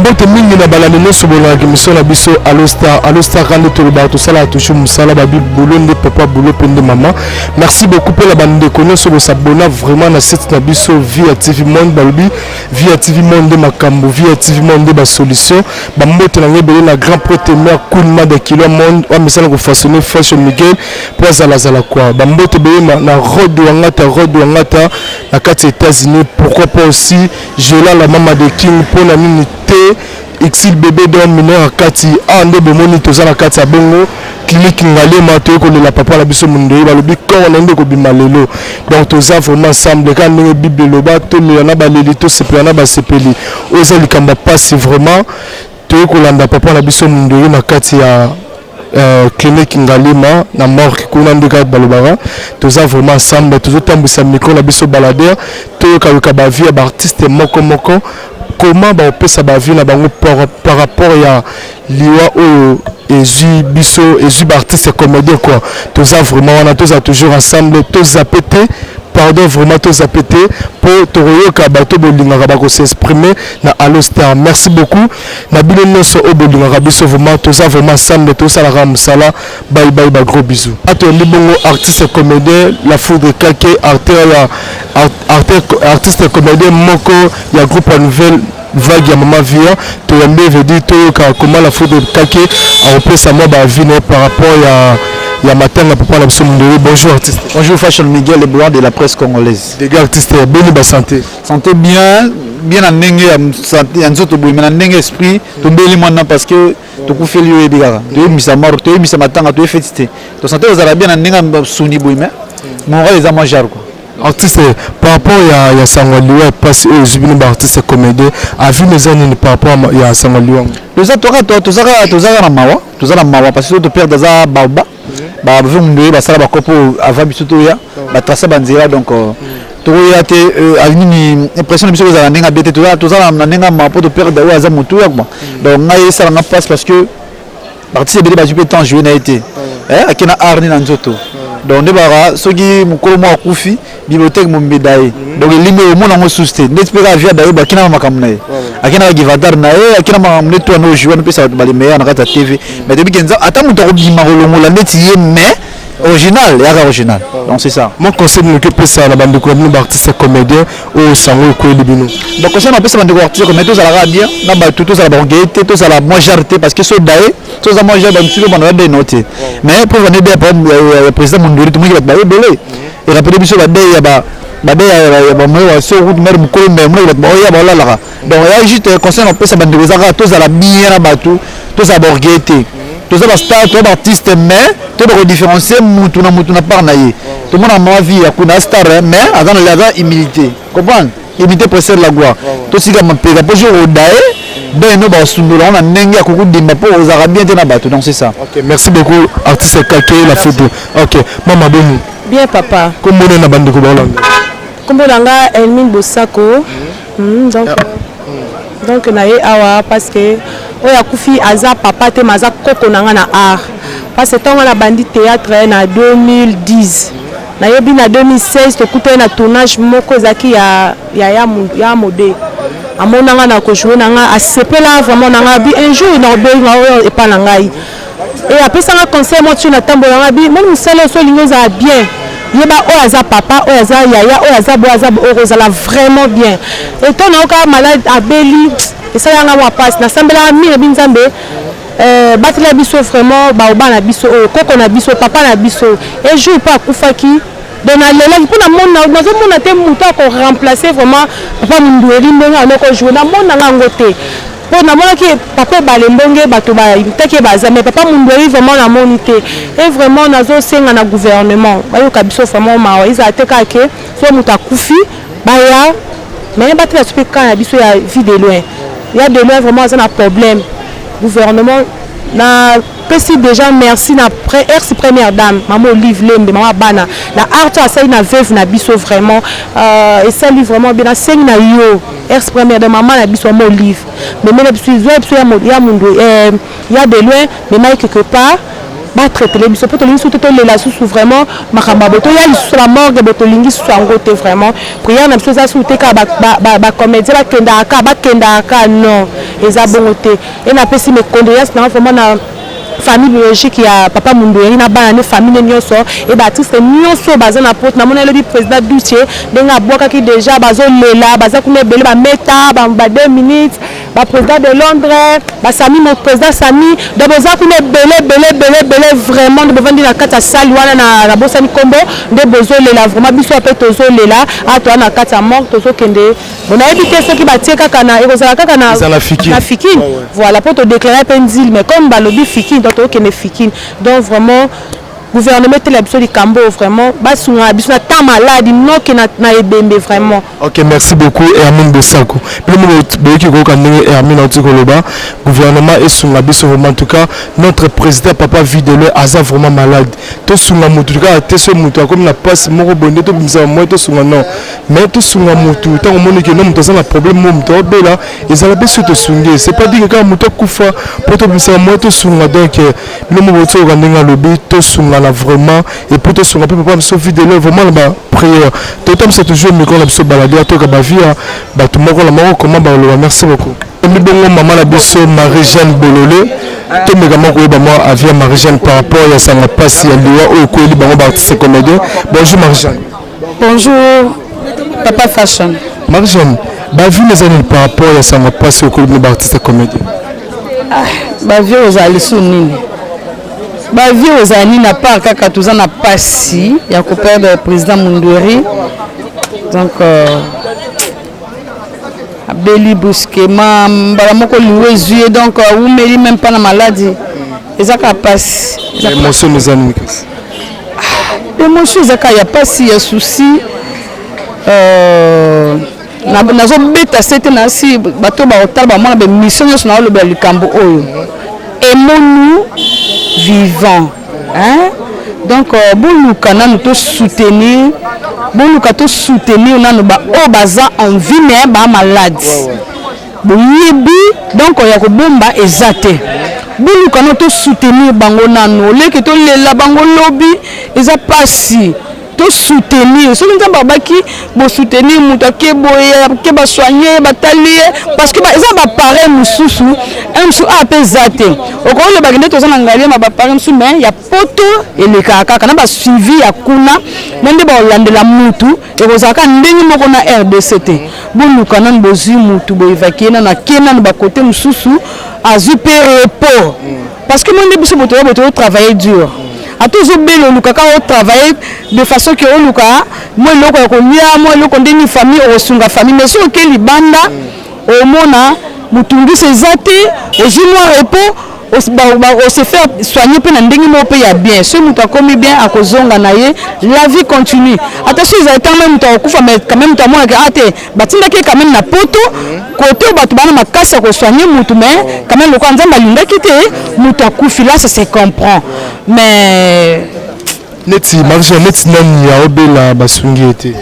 Bambote mingi na balanene sobola mission na biso Alostar rande to le bato sala touche musala babi boulonde papa boulot pende maman. Merci beaucoup pour la bande de connaissances sur s'abonner vraiment na site na biso via TV Monde balubi via TV Monde makambo via TV Monde ba solution. Bambote na ngebele na grand protémer Koulma de kilo monde wa misala ko façonner Fashion Miguel pour zala quoi. Bambote be na road wangata na kati États-Unis, pourquoi pas aussi Jola la maman de King pour la minute Exil bébé d'homme mineur à Kati ande bomoni toza na kati ya bongo clinique ngale mato ko la papa la biso mundo ba lobi ko na ndeko bimalelo donc toza vraiment ensemble quand ndenge bible loba to le na ba leli to sepela ba sepeli oza likamba passe vraiment to ko landa papa la biso mundo na kati ya clinique ngalima na mort kuna ndeka balobara toza vraiment ensemble tozo tambisa micro la biso balader to ka ba vie ba artiste moko comment ba opesa ba vie na bango par rapport ya liwa o ezu biso ezu ba artiste comédien quoi toza vraiment on a toujours ensemble toza pété pardon vraiment tous pété pour toroyo kabato bolingaka ba ko s'exprimer na Alostar. Merci beaucoup na bino nyonso o bolingaka biso vraiment tous vraiment ensemble tous à la ramsala bye ba gros bisous atondi bongo artiste comédien la foudre kake artiste comédien moko ya groupe nouvelle vague ya mama via to yambe veut dire to comment la foudre kake a repris sa moi ba vie par rapport ya matin na papa la biso mundo. Bonjour artiste. Bonjour Fashion Miguel, le blanc de la presse congolaise. Les gars artistes boni ba santé bien en ndenge ya santé en zoto boy mais en ndenge esprit to mbeli maintenant parce que to ku feli yo ebigara to misa mort to misa matanga to félicité to santé ozala bien en ndenge suni boy mais mon rôle est à manger quoi. Artiste par rapport ya sangoliwa parce que zubino ba artiste comédien a vu les années par rapport ya sangoliwa tozaka na mawa parce que to perdre za baba ba vu mundo ba sala ba kopo avant biso to ya ba trasa banzira donc to ya te avini impression biso za ndinga bete to za na ndinga ma po to perdre wa za mutu ya quoi donc ngai sala na passe parce que artiste bele ba jupe temps jouer na été akina arni na nzoto donc ne bara soki mukolo mo akufi bibliothèque mo médaille donc limé au monde en susté n'espéra via d'ailleurs ba kina makamna akina givadar na akina mamne to no jouer no pesa ba les meilleurs na kata TV mais depuis kenza ata muto ko bima kolongola ndeti ye mais original original donc c'est ça mon conseil ne que ça la bande de artiste comédien au sango ko libino donc conseil na pesa bande de artiste comédien ça la bien na ba tout ça la bongaité tout ça la majorité parce que so dae tout ça moi j'ai dans sur bande de noter mais pour venir bien président Mondori tout le monde va belé et rappeler biso ba dae ya ba moi so route mer mukolo mais moi ba ya ba la donc ya juste conseil na pesa bande de tout ça la bien na ba tout ça bongaité tous les stars, tous les artistes, mais tous les différencier, mutu na par naïe. Tout le monde a ma vie, a une star, mais avant la humilité. Comprendre? Humilité précède la gloire. Tout ce qui a payé, pour jouer au dae, ben nous on a n'engue à coucou d'imba pour aux Arabiens de Nabato. Donc c'est ça. Ok, merci beaucoup, artiste Kake, la photo. Ok, maman Beni. Bien papa. Comment on est na bande de Kobolanga? Kombolanga Elmine Bosako. Donc naé awa parce que oya kufi aza papa te maza koko nanga na art parce que tant la bandi théâtre na 2010 nayebi na 2016 to kuta na tournage moko zaki ya modé amonanga na ko jouer nanga asepela vraiment nanga bi un jour na obenga et pas nangai et après ça conseil moi tu na tambolanga bi mon musala so lingo za bien yeba o aza papa o aza yaya o aza bo aza ozala vraiment bien et ton oka malade abeli et ça yanga moi passe na sambela mi binzambe batela biso vraiment ba obana biso koko na biso papa na biso et jour pas kufaki donc na lela pour na mona nazo mona te muto ko remplacer vraiment papa mundueli mbonga noko jouer na mona ngote pour na mona ki papa balembonge bato ba teke baza mais papa mundueli vraiment na monité et vraiment nazo senga na gouvernement bayoka biso vraiment ma ils a teka ke so muta kufi baya mais batela speka na biso ya vie de loin il y a de loin vraiment un problème gouvernement na pesi déjà merci na ex première dame maman Olive Lembe maman bana na arto asai na veuve na biso vraiment et ça lui vraiment bien sing na yo ex première dame maman na biso maman Olive mais même biso ya mundo il y a de loin mais mai quelque part traiter les biso pour tolingi surtout les la sous vraiment makamba boto ya sur la morgue boto lingi sur en côté vraiment prière na biso za souté ka ba comédien ba kenda ka non eza bongoté et na pesi mes condoléances na vraiment na famille biologique ya papa Mundweri na bana famille nyonso et Baptiste nyonso baza na porte na mona le président Doutier denga boka ki déjà bazo lela baza kuna bele ba meta ba 2 minutes ba président de Londres ba Sami mon président Sami de baza kuna bele vraiment de bavandi na kata salle wana na bosani kombo de bozo lela vraiment biso apé tozo lela ato na kata mort tozo kende on a évité ce qui batie kaka na ekozala kaka na fikine voilà pour te déclarer pendile mais comme balobi fikine donc vraiment gouvernement tel absolu Cambo vraiment basunga bisuna ta malade non que na ebembe vraiment. OK, merci beaucoup Hermine Bosako. Le moment boki ko kanenge Hermine Otikoloba gouvernement et sunga biso vraiment en tout cas notre président papa Videle aza vraiment malade. To sunga mutu ka te so mutu comme na passe moko bonde to bimisa moi to sunga non. Mais to sunga mutu tant on moni que non mutu na problème mutu bela ezala biso to sunge. C'est pas dire que mutu kufa pour to bimisa moi to sunga donc le moment to kanenge lobi to sunga là vraiment et pour te souvenir papa me sauver de l'œuvre vraiment la prière tout comme c'est toujours mais quand la biso balader à toi ba vie ba tout moko la moko comment ba le merci beaucoup mi bongo maman la biso Marie-Jeanne Bololé to mégalement ko ba moi avia Marie-Jeanne par rapport à sa passe ya liwa o ko li bango ba artiste comédien bonjour Marie-Jeanne. Bonjour papa fashion Marie-Jeanne ba vie les années par rapport à sa passe au ko li ba artiste comédien ba vie aux alisuni ba vie aux années na pas kaka tous na passi ya ko perdre président Mundweri donc abeli brusquement bala moko liwe zué donc ou meli même pas na maladie ezaka passe émotion les années émotion ezaka ya passi ya souci nazo beta c'était na si bato ba hotel ba mona be mission nyonso na lo be likambo oyo aimons-nous vivants, hein? Donc boluka nanu to soutenir nanu ba o baza en vie mais ba malade boyebi donc ya ko bomba ezate boluka nanu to soutenir bango nanu leki to lela bango lobi eza pasi to soutenir so nza babaki bo soutenir mutu ke boye ke ba soigner ba talie parce que ba eza ba parent mususu msu apezate okole ba ngende to sana ngalia ba parent musu mais ya poto eleka kaka na ba suivi ya kuna nende ba olandela mutu ekozaka ndenge moko na RDCT boluka nan bozi mutu bo évacuer na kena na ba côté mususu azu repos parce que monde biso boto travailler dur a toujours belo luka ka o travailler de façon que o luka moi loko ko lia moi loko ndeni famille o sunga famille mais so ke libanda o mona mutungi sezate o jumwa repos o se faire soigner pe na ndenge mo pe ya bien ce mutu akomi bien akozonga na ye la vie continue attention ils ont même mutu akufa mais quand même mutu mo ka ate batinda ke quand même na poto côté batu bana makasa ko soigner mutu mais quand même loko nzamba linga kité mutu akufi là ça se comprend mais neti Marie-Jeanne neti nani ya obela basungi ete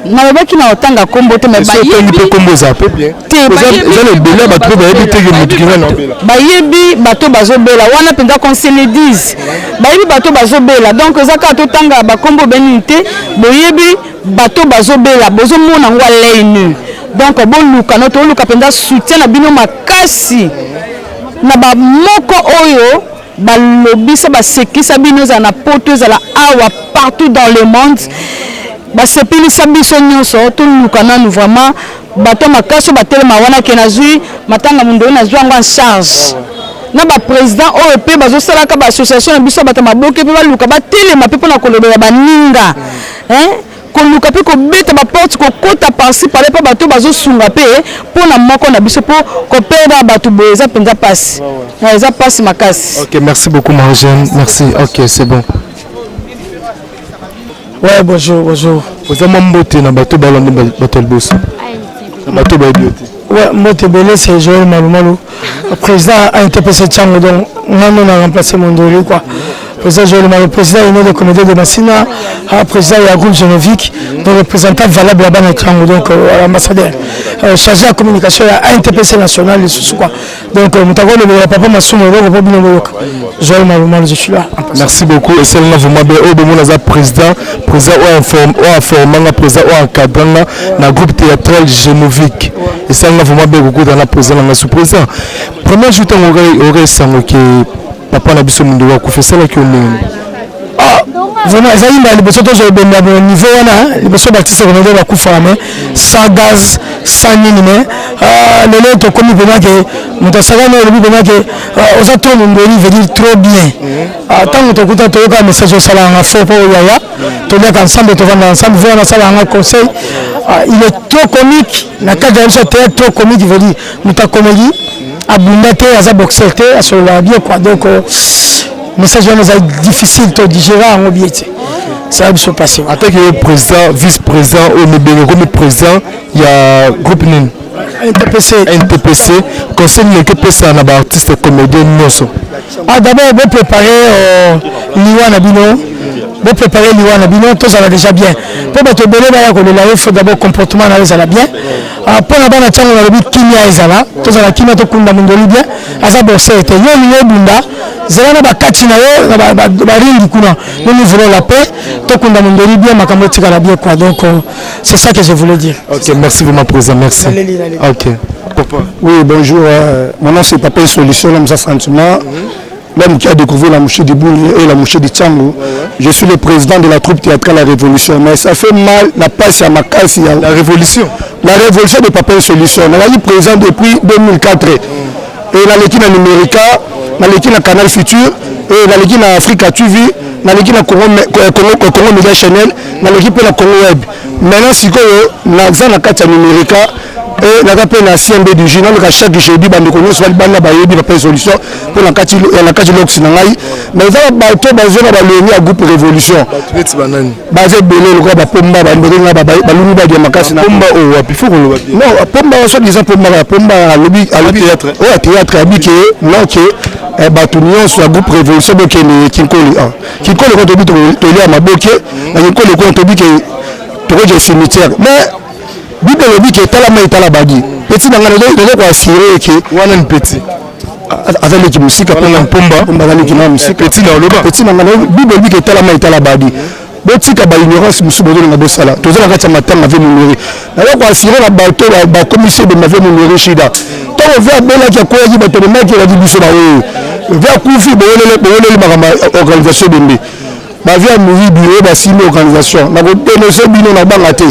na babaki na otanga kombo te mais bayebi kombo za pe bien za le bela bato bayebi tege mutu kinga na obela bayebi bato bazobela wana penza conseil les 10 bayebi bato bazobela donc ezaka to tanga ba kombo benite boyebi bato bazobela bozomona ngwa leinu donc boluka no to luka penza soutien na bino makasi na ba moko oyo balobisa basekisa bino za na poto za la awa partout dans le monde basepilisa biso nyonso toluka nanu vraiment bato makasi batelema wana ke nazwi matanga Mundweri nazwi yango en charge na ba président oyo pe bazosalaka ba association na biso bato maboke pe baluka batelema pe pona kolobela baninga hein koluka pe kobeta ba porte kokota parci parler pa bato bazosunga pe pona moko na biso po kopeda bato boza penza passe eza passe makasi. OK, merci beaucoup Marie-Jeanne, merci. OK, c'est bon. Ouais, bonjour. Vous avez mbote na bato balande bato boss. Na bato ba biote. Ouais, mbote belé c'est Joël Malumalo. Le président a interprété Tchango donc on a remplacé Mundweri quoi. Président Joël Malumalo, président de comédie de Massina, président Yagoub Genovic, donc représentant valable là-bas à Tchango donc l'ambassadeur. chargé de la communication à NTPC national quoi. Donc le papa Massoum Joël Maloumal, je suis là. Merci beaucoup. Et c'est là vraiment bien. Au président informant, président encadrant dans le groupe théâtral Génovique. Et c'est là vraiment bien beaucoup dans la présidence dans la sous-président. Premier jour on aurait sans que papa n'a pas besoin de faire ça là que vraiment ezali les besoins de benda au niveau là les besoins bâtissent au niveau de la coufame sans gaz sans nini mais les lettres comme bien que mutasaka no le bien que aux autres monde veut dire trop bien tant que tu as un message au salon à faux pour yaya tu es ensemble tu vas ensemble voir ça un conseil il est trop comique la cadre de théâtre trop comique veut dire muta comédie abundate à boxer sur la bien quoi donc message est difficile de digérer en objet. Ça va se passer. En tant que président, vice-président, comme président, il y a groupe NIN. NTPC. Conseil de ça à artiste comédien Nosso. D'abord, vous préparez l'Iwan Abino. Vous préparez l'Iwan Abino, tout ça va déjà bien. Pour te donner, il faut d'abord comportement ça va bien. Pour la bonne chance, on a dit Kimia Ezala. Tout ça va Kimia to Kunda Mundoli bien. Asa bossé était yo Bunda. Zalana ba katina yo ba ringi kuna. Nous voulons la paix. To Kunda Mundoli bien makambo tika bien quoi. Donc c'est ça que je voulais dire. OK, merci vraiment président, merci. OK. Papa. Oui, bonjour. Mon nom c'est Papa Solution, l'homme ça franchement. L'homme qui a découvert la mouchée de Bouli et la mouchée de Tchango. Je suis le président de la troupe théâtrale La Révolution. Mais ça fait mal, la passe à ma casse. La Révolution. La Révolution de Papa Solution. On a eu président depuis 2004. Et la l'équipe en numérique, la l'équipe en Canal Futur, et la l'équipe en Africa TV, la l'équipe en Congo Media Channel, la l'équipe en Congo Web. Maintenant, si on a la carte numérique, et la rappel la CMB du journal chaque jeudi bande connaît soit bande ba yebi ba solution pour la carte lox na ngai mais ça ba to ba zona ba leni à groupe révolution ba ze belé le ba pomba ba ndonga ba luni ba de makasi na pomba o wapi faut ko wapi non pomba so disant pomba lobby théâtre o théâtre habité non que ba tunion sur groupe révolution donc ni kinkoli ko to bito to lia maboke na kinkoli ko to bito to je cimetière mais Bible dit que talama itala badi petit na ngana de ko assurer que wana petit avec l'équipe musique pour la pomba ngana qui na musique petit na loba petit na ngana Bible dit que talama itala badi botika ba ignorance musubo de na bosala tozala kati matanga avec numéré na ko assurer la bato ba commission de mave numéré shida to va bela ki ko yi bato de maki la dibiso ba we va kufi bolele makamba organisation de mbe ba via muri bureau ba simi organisation na ko dénoncer bino na banga te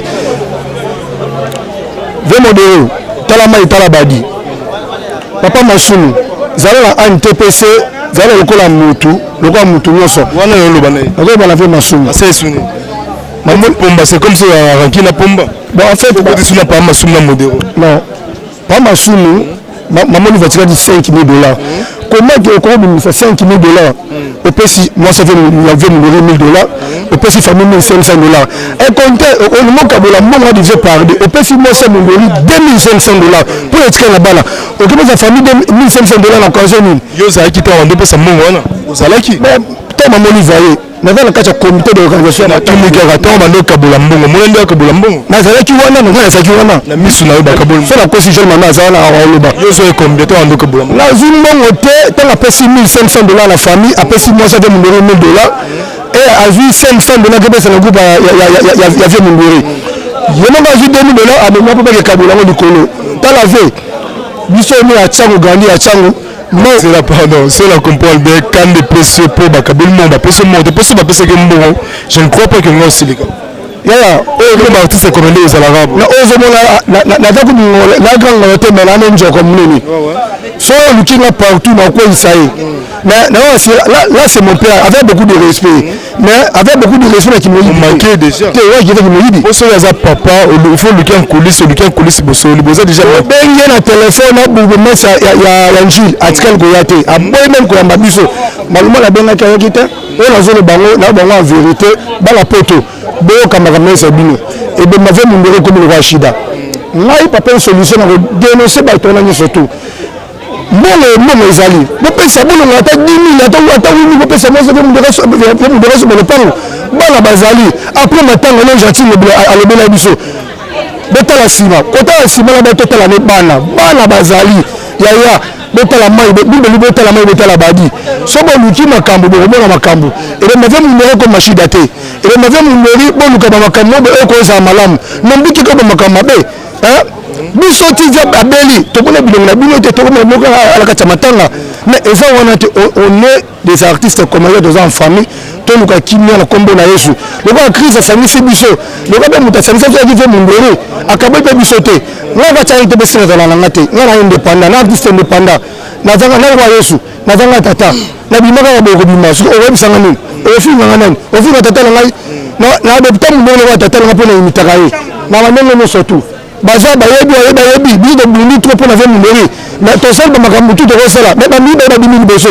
Vemodero, Talama et Talabadi. Papa Massoum, Zala NTPC, Zala Lokola Moutou, Lokola Moutou Nyoso. Wana Yolobane. Lokola Moutou Massoum. C'est Souni. Maman Pomba, c'est comme ça, Rankina Pomba. Bon, en fait, tu n'as pas Massoum na Modero. Non, pas Massoum. Maman lui va tirer 5 000 $. Comment tu as connu 5 000 $? Au PC, moi ça fait $1 000. Au PC, famille $500. Et quand on manque à la maman devait parler. Au PC, moi ça me donne $2 500 pour être là-bas. Au Québec, la famille $1 500 en occasion. Yo, ça a quitté en deux pour sa maman. Vous allez qui? Mais toi, maman lui voyait. Mais dans le cas du comité d'organisation, tout le monde attend, on a Kabola Mbongo. Moi, on a Kabola Mbongo. Mais ça va qui wana, non, ça qui wana. La mise sur la Kabola. C'est la cause jeune maman, ça va à Oloba. Yo, c'est combien de temps on a Kabola Mbongo? La Zimbabwe, tant a payé $1 500 la famille, a payé moi ça fait $1 000 et a vu $500 que c'est le groupe, il y avait mon bureau. Il y a même vu $2 000 à moi pour que Kabola du colo. Dans la veille, nous sommes à Tchango, Gandhi à Tchango. Non, c'est la pardon, c'est la comprendre bien quand des PC pour Bakabul monde, PC monde, PC ba PC que mbongo. Je ne crois pas que nous aussi les gars. Yaya, les artistes commandés aux arabes. Na ozomo na daku na grand hotel mais là non comme nini. So looking up partout dans quoi il s'aille. Mais là c'est mon père avec beaucoup de respect. Mais avec beaucoup de respect qui me manquait déjà. Tu vois, je vais me dire. Pour ça papa, il faut looking coulisses bosso, il bossa déjà. Ben na téléphone pour mettre ça ya Angile Atikel Goyate. A boy même ko mbabiso. Maluma la benga ka yokita. On a zone bango na bango en vérité, ba la poto. Bo kamera sabino et ben m'avait mon bureau comme le Rachida là il pas une solution à dénoncer ba tonani surtout mon ezali bo pesa bo na ta 10 000 ata oui bo pesa moi ça mon bureau sur le panneau bana bazali après matin on est gentil à le bela biso botala nsima kotala nsima na batotala ne bana bazali yaya botala mai bibeli botala mai botala badi so boluki makambo bokomona makambo elemave mundori ko mashida te elemave mundori boluka bamakambo oyo okozala malamu nombiki ko bamakambo mabe biso tivia abeli tomona bilongo na bino te tokoma moko alakati ya matanga mais eza wana te on est des artistes comédiens dans une famille toluka kimia na kombo na Yesu lokola crise asangisi biso lokola be mutu asangisi biso akive mundori akaboyi mpe biso te nga katiaki te besi nazala nanga te nga na indépendant na artiste indépendant nazanga na roi Yesu nazanga tata na bimaka ya bokobima soki oyebisanga nini oyofinganga nani ofinga tata na ngai na deputa mundori lokola tata nanga mpo na imitaka ye na bandenge nyonso tu baza bayebi biso bundi trop mpo na ve mundori mais tosali bamakambo tu tokosala mais bamiba babimi liboso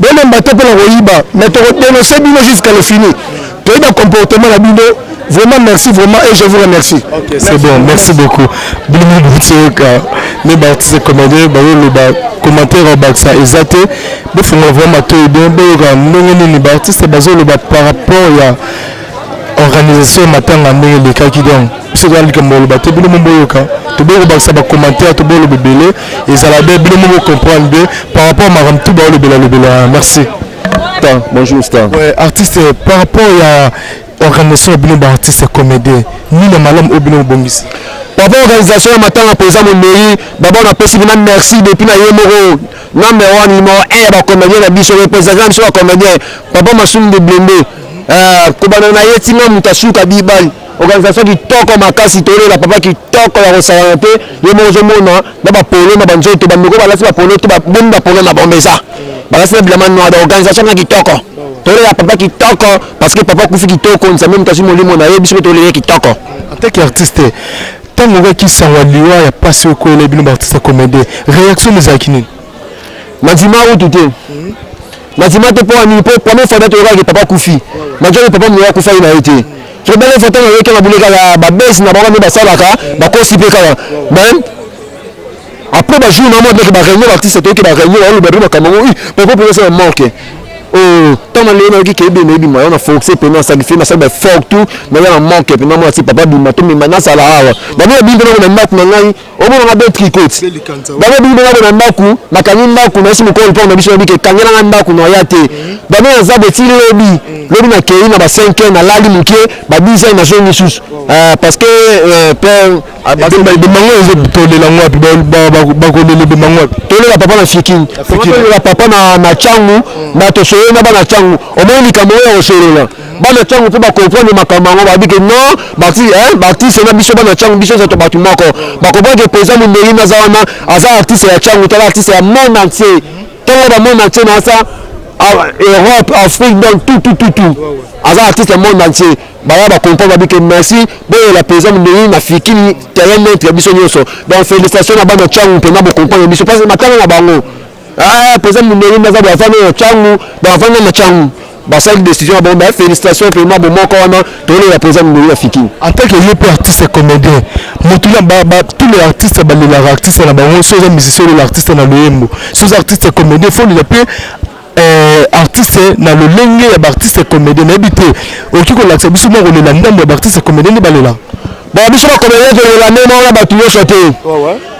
bolemba te mpona koyiba mais tokodénonce bino jusqu'à le fini toyeba comportement na bino vraiment merci vraiment et je vous remercie. Ok, c'est bon, merci beaucoup. Bilimi Boutioka, les artistes comédiens, le commentaire Baksa Ezate, mais faut vraiment tout bien, les artistes par rapport à l'organisation matin à les cas qui donnent. C'est dans le cas où le bateau, le Mboyoka, tu peux rebattre ça commentaire, tu peux le bébé, et ça la bien, le comprendre par rapport à Maram Touba le Bela. Merci. Bonjour, Stan. Ouais, artiste, par rapport à organisation de artistes comédiens, ni le malam au bino bongisi. Par rapport à l'organisation, maintenant, président Mondori, d'abord, on a passé merci depuis la Yemoro, numéro 1, numéro 1, la comédien, la biche, représentant sur la comédien, papa Massoum de Blendé, Kobanana Yetima Moutachouka Bibal, organisation qui toque en makasi, la papa qui toque la Rosalanté, Yemoro Zomona, d'abord Polo, ma banjo, tu vas me voir, là, c'est la Polo, tu vas bomba Polo, ma bombeza. Bah, c'est évidemment noir, l'organisation qui toque. La papa qui toque parce que papa Koufi qui toque on s'est même taché mon limon et biscuit toléré qui toque en tant qu'artiste tant que qui s'en va liwa il y a passé au coin les billes artistes comédien réaction des akini Mazima où tout est Mazima te pour un peu première fois d'être avec papa Koufi Mazima papa moi Koufi il a été je vais aller photo avec la boule la baisse na baba ba salaka ba constipé kala même après ba jour na mode que ba réunion artiste to que ba réunion on le ba ba Cameroun papa pour ça manque oh tant malé qui est bien moi on a forcé pendant ça fait ça ben fort tout mais on manque pendant moi c'est papa bima to mais maintenant ça la hawa d'abord bima na maku na ngai au moins on a des tricots d'abord bima na maku na kanina maku na simu ko le pont na biso bike kangela na maku na yate d'abord on a des tili lobi na kei na ba 5 na lali mukie ba 10 ans na zone sous parce que père abati ba bimango ezo tolela ngwapi ba ko lele bimango tolela papa na fikin tolela papa na changu na to na bana changu omoni kamoya osolola bana changu pe ba comprendre makambo ba bike non artiste na biso bana changu biso to batu moko ba ko ba président Mondori na zawana aza artiste ya changu tala artiste ya monde entier tala ba monde entier na ça Europe Afrique donc tout aza artiste ya monde entier ba ba comprendre ba bike merci bon la président Mondori na fikini terrain notre biso nyoso donc félicitations na bana changu pe na ba comprendre biso parce que matanga na bango président Mondori na za ba fana ya changu ba fana na changu ba ça décision bon ben félicitations vraiment bon moko wana tole la président Mondori afiki en tant que le artiste comédien motula ba tous les artistes ba les artistes na bango so za musicien l'artiste na loyembo so za artiste comédien faut le appeler artiste na lolenge ya artiste comédien na bité okiko la biso mo le ndambo ya artiste comédien ni balela ba biso ba comédien to la même on ba tu yo chanter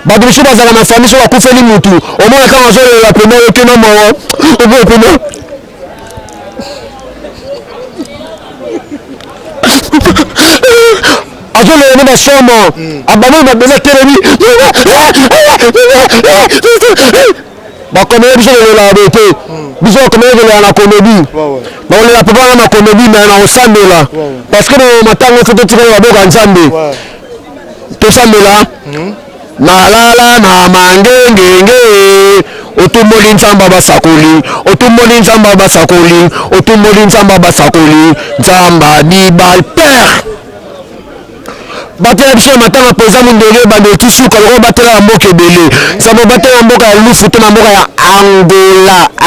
ba biso ba za na famille so ba kufeli mutu au moins quand on la première que non mo au bon premier ajo le na somo abana na beza teremi ba comédie biso le la beauté biso comédie le la comédie ba le la papa na comédie mais na osande là parce que no matango foto tiko ya boka nzambe to sande là na lala na mangengenge otumboli nzamba basakoli otumboli nzamba basakoli otumboli nzamba basakoli nzamba ni bal père batela biso matanga président Mondori bande tisuka ko batela mboka ebele sabo batela mboka ya lufu to na mboka ya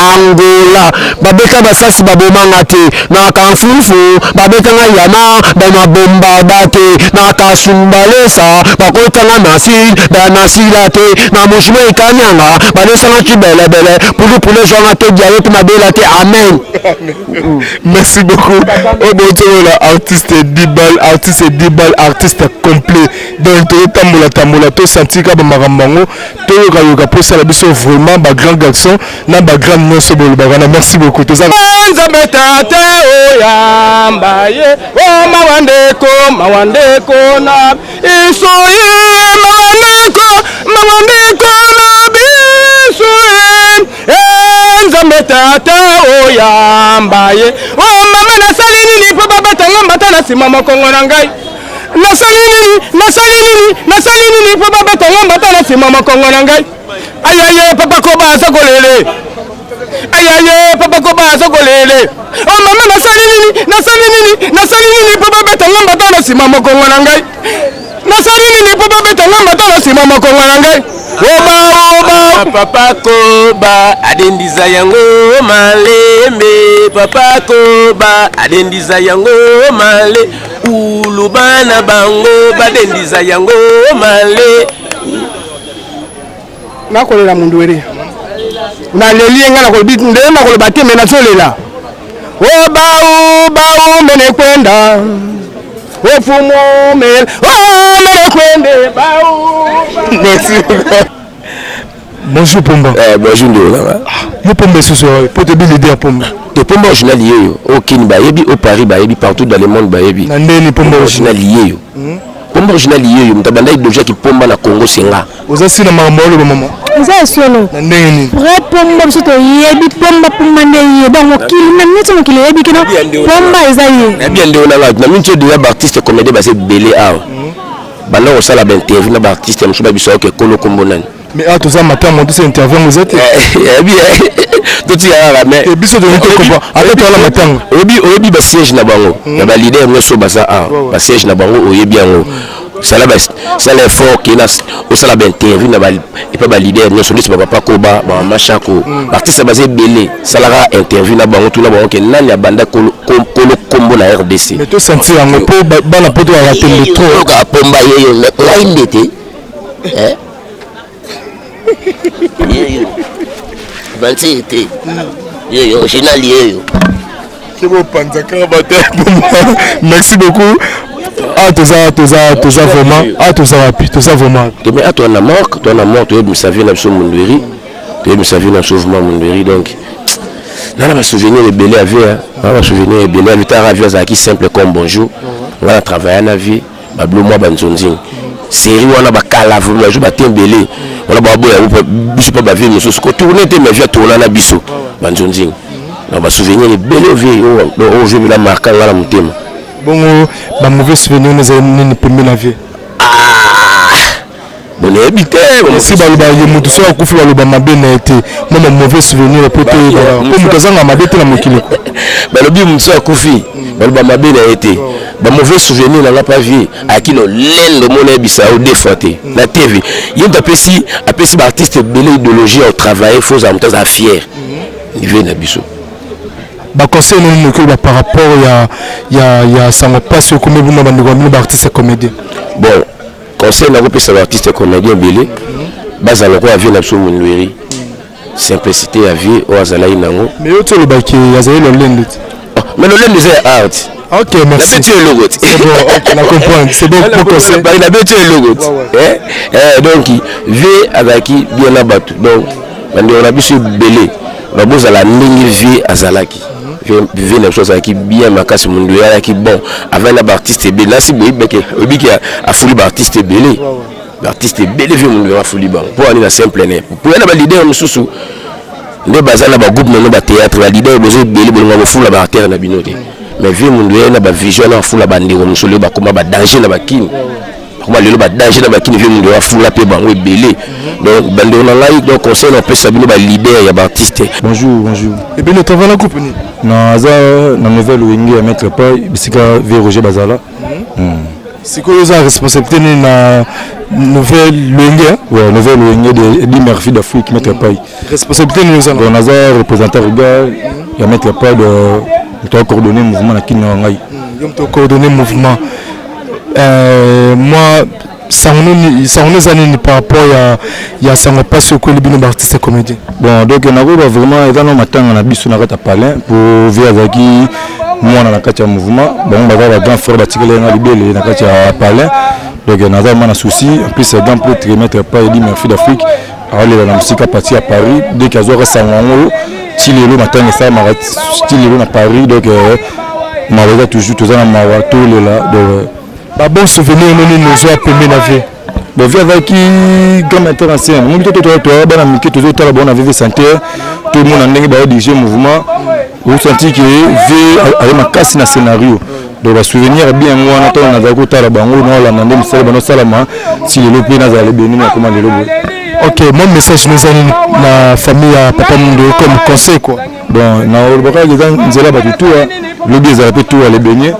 Angola babeka basasi babomanga te na kanfufu babekanga yama bamabomba bate na kasumbalesa bakotanga nasila te na moshimo ekanyanga balesanga kibelebele pulupule zwanga te diaye mpe mabela te amen. Merci beaucoup. Obotola artiste Dibal, artiste complet. Donc tambola to senti ka ba marambango to yoka posa la biso vraiment ba grand garçon na ba grand noso bolobana. Merci beaucoup. Nzambe tate oyamba ye o mawandeko na iso ye mawandeko na biso ye nzambe tate oyamba ye o mama nasali nini po babetanga mbata na sima mokongo na ngai nasali nini po babetanga mbata na sima mokongo na ngai ayaye papa koba asakolele ayaye papa koba asakolele o mama nasali nini po babetanga mbata na sima mokongo na ngai nasali nini po babetanga mbata na sima mokongo na ngai oba papa koba adendiza yango malembe papa koba adendiza yango male ulubana bango badendiza yango male nakolela mundu ere naleli enga nakoloba te me nazolela obau mene kwenda ofumo mele mene kwende bau. Merci. Bonjour Pomba. Bonjour Ndiola. Yo Pomba ce soir, pour te dire l'idée à Pomba. Le Pomba original lié au Kenya baebi au Paris baebi partout dans le monde baebi. Nandeni Pomba original lié. Pomba original lié mutabanda idojia ki Pomba na Congo senga. Ozasi na mamolo ba mama. Eza solo. Nandeni. Vrai Pomba bisoto yebi Pomba ne bon okili na nito okili yebi kino Pomba eza ye. Na bien ndona na mincho de artiste comédie basé belé a. Bana osala ba interview na ba artiste msuba biso ke kolo kombonani. Mais à tout ça matin mon ces interview vous êtes bien tout ça mais et biso de comprendre avec toi la matin obi ba siège na bango na ba leader nyoso baza ba siège na bango oyebi yango sala effort qui na osala ba interview na ba et pas ba leader nyoso ni papa koba ba machako artiste basé belé salara interview na bango tout na bango ke nani abanda kolo kombo na RDC mais to sentir yango po bana poto ya rater trop ka Pomba yeyo la indete Banzete. Yo, original yo. C'est bon, Panzaka, merci beaucoup. Ah, tout ça vraiment. Ah, tout ça vraiment. Mais à toi, on a mort, tu es savais la chose Mundweri. Tu es savais la chose Mundweri, donc. Non, on va souvenir les belés avec, on va souvenir les belés avec ta ravie à qui simple comme bonjour. On va travailler à la vie, bablo moi banzonzing. Série on a bakala vraiment je batin belé. On a babo ya biso pas baver nous ko tourner te mais via tourner na biso banzonzing. On va souvenir les belés vie au jeu la marque la mutema. Bon ba mauvais souvenir nous ne peut la vie. Bon habité si baloba ye mutu so akufi baloba mabe na été moi mauvais souvenir peut être comme kazanga mabe te na mokili balobi mutu so akufi baloba mabe na été ba mauvais souvenir na pas vie à qui le lendo mona bisa au défaté la TV il apesi ba artiste belé idéologie au travail faut amutas à fier niveau na biso ba conseil nous que par rapport ya ça me passe comme vous na ba artiste comédien bon conseil na kopesa ba artiste comédien belé bazala ko avion na biso Mundweri simplicité à vie au azalaï nango mais yo to le baki azali le lendo mais le lendo c'est art. Ok, merci. C'est le logo. C'est bon, on a compris. C'est bon pour conseil. Il a bien tué le logo. Donc, V avec qui bien abattu. Donc, on a vu ce belé. On a besoin de la ligne V à Zalaki. V une chose qui bien ma casse Mundweri qui bon. Avec la artiste belé. Là, si vous voyez qu'il y a foulé l'artiste belé. L'artiste belé vient Mundweri à foulé. Pour aller dans simple nez. Pour aller dans l'idée de Moussou. Les bazala ba groupe non ba théâtre la leader besoin belé bon on fout la terre na binoté mais vie Mundweri na ba vision na fout la bande ko musolo ba koma ba danger na ba kini koma lelo ba danger na ba kini vie Mundweri fout la pe bango belé donc bande on la donc conseil on peut sabino ba leader ya ba artiste. Bonjour et bien tu vas la coupe na za na nouvelle wingi ya mettre pas bisika vie Roger Bazala C'est quoi la responsabilité de la nouvelle Luengue? Oui, nouvelle Luengue de Eddie Murphy d'Afrique qui mettra pas. Responsabilité de nous allons. On a représentant regard, il ne mettra pas de coordonner le mouvement qui n'a pas. Il coordonner le mouvement. Moi, ça nous a par rapport à ça ne pas sur quoi les artistes et comédiens. Bon, donc on a vraiment été dans matin on a bis sur la rate à Palais pour voir avec moi dans la carte mouvement. Bon, on va avoir grand frère d'article dans libellé dans la carte à Palais. Donc on a vraiment un souci. En plus c'est grand pour remettre pas Eddie Murphy d'Afrique. Alors la musique à partir à Paris dès qu'ils ont récemment Tilelo matin et ça m'a Tilelo à Paris donc m'a regardé toujours tout ça dans ma voiture là de bon souvenir nous a permis la vie. Bon vie avec qui comme international on dit toi ben amitié toujours la bonne vie santé tout le monde en est ba diriger mouvement vous senti que vie avec ma casse na scénario donc le souvenir bien moi on a d'accord tala bango non la ndem sala bano salama si le lopi na za le béni na comment le lobo. OK, mon message nous a la famille à papa Mundo comme conseil quoi. Bon na le baka ils ont ba tout le bien ça peut tout aller baigner.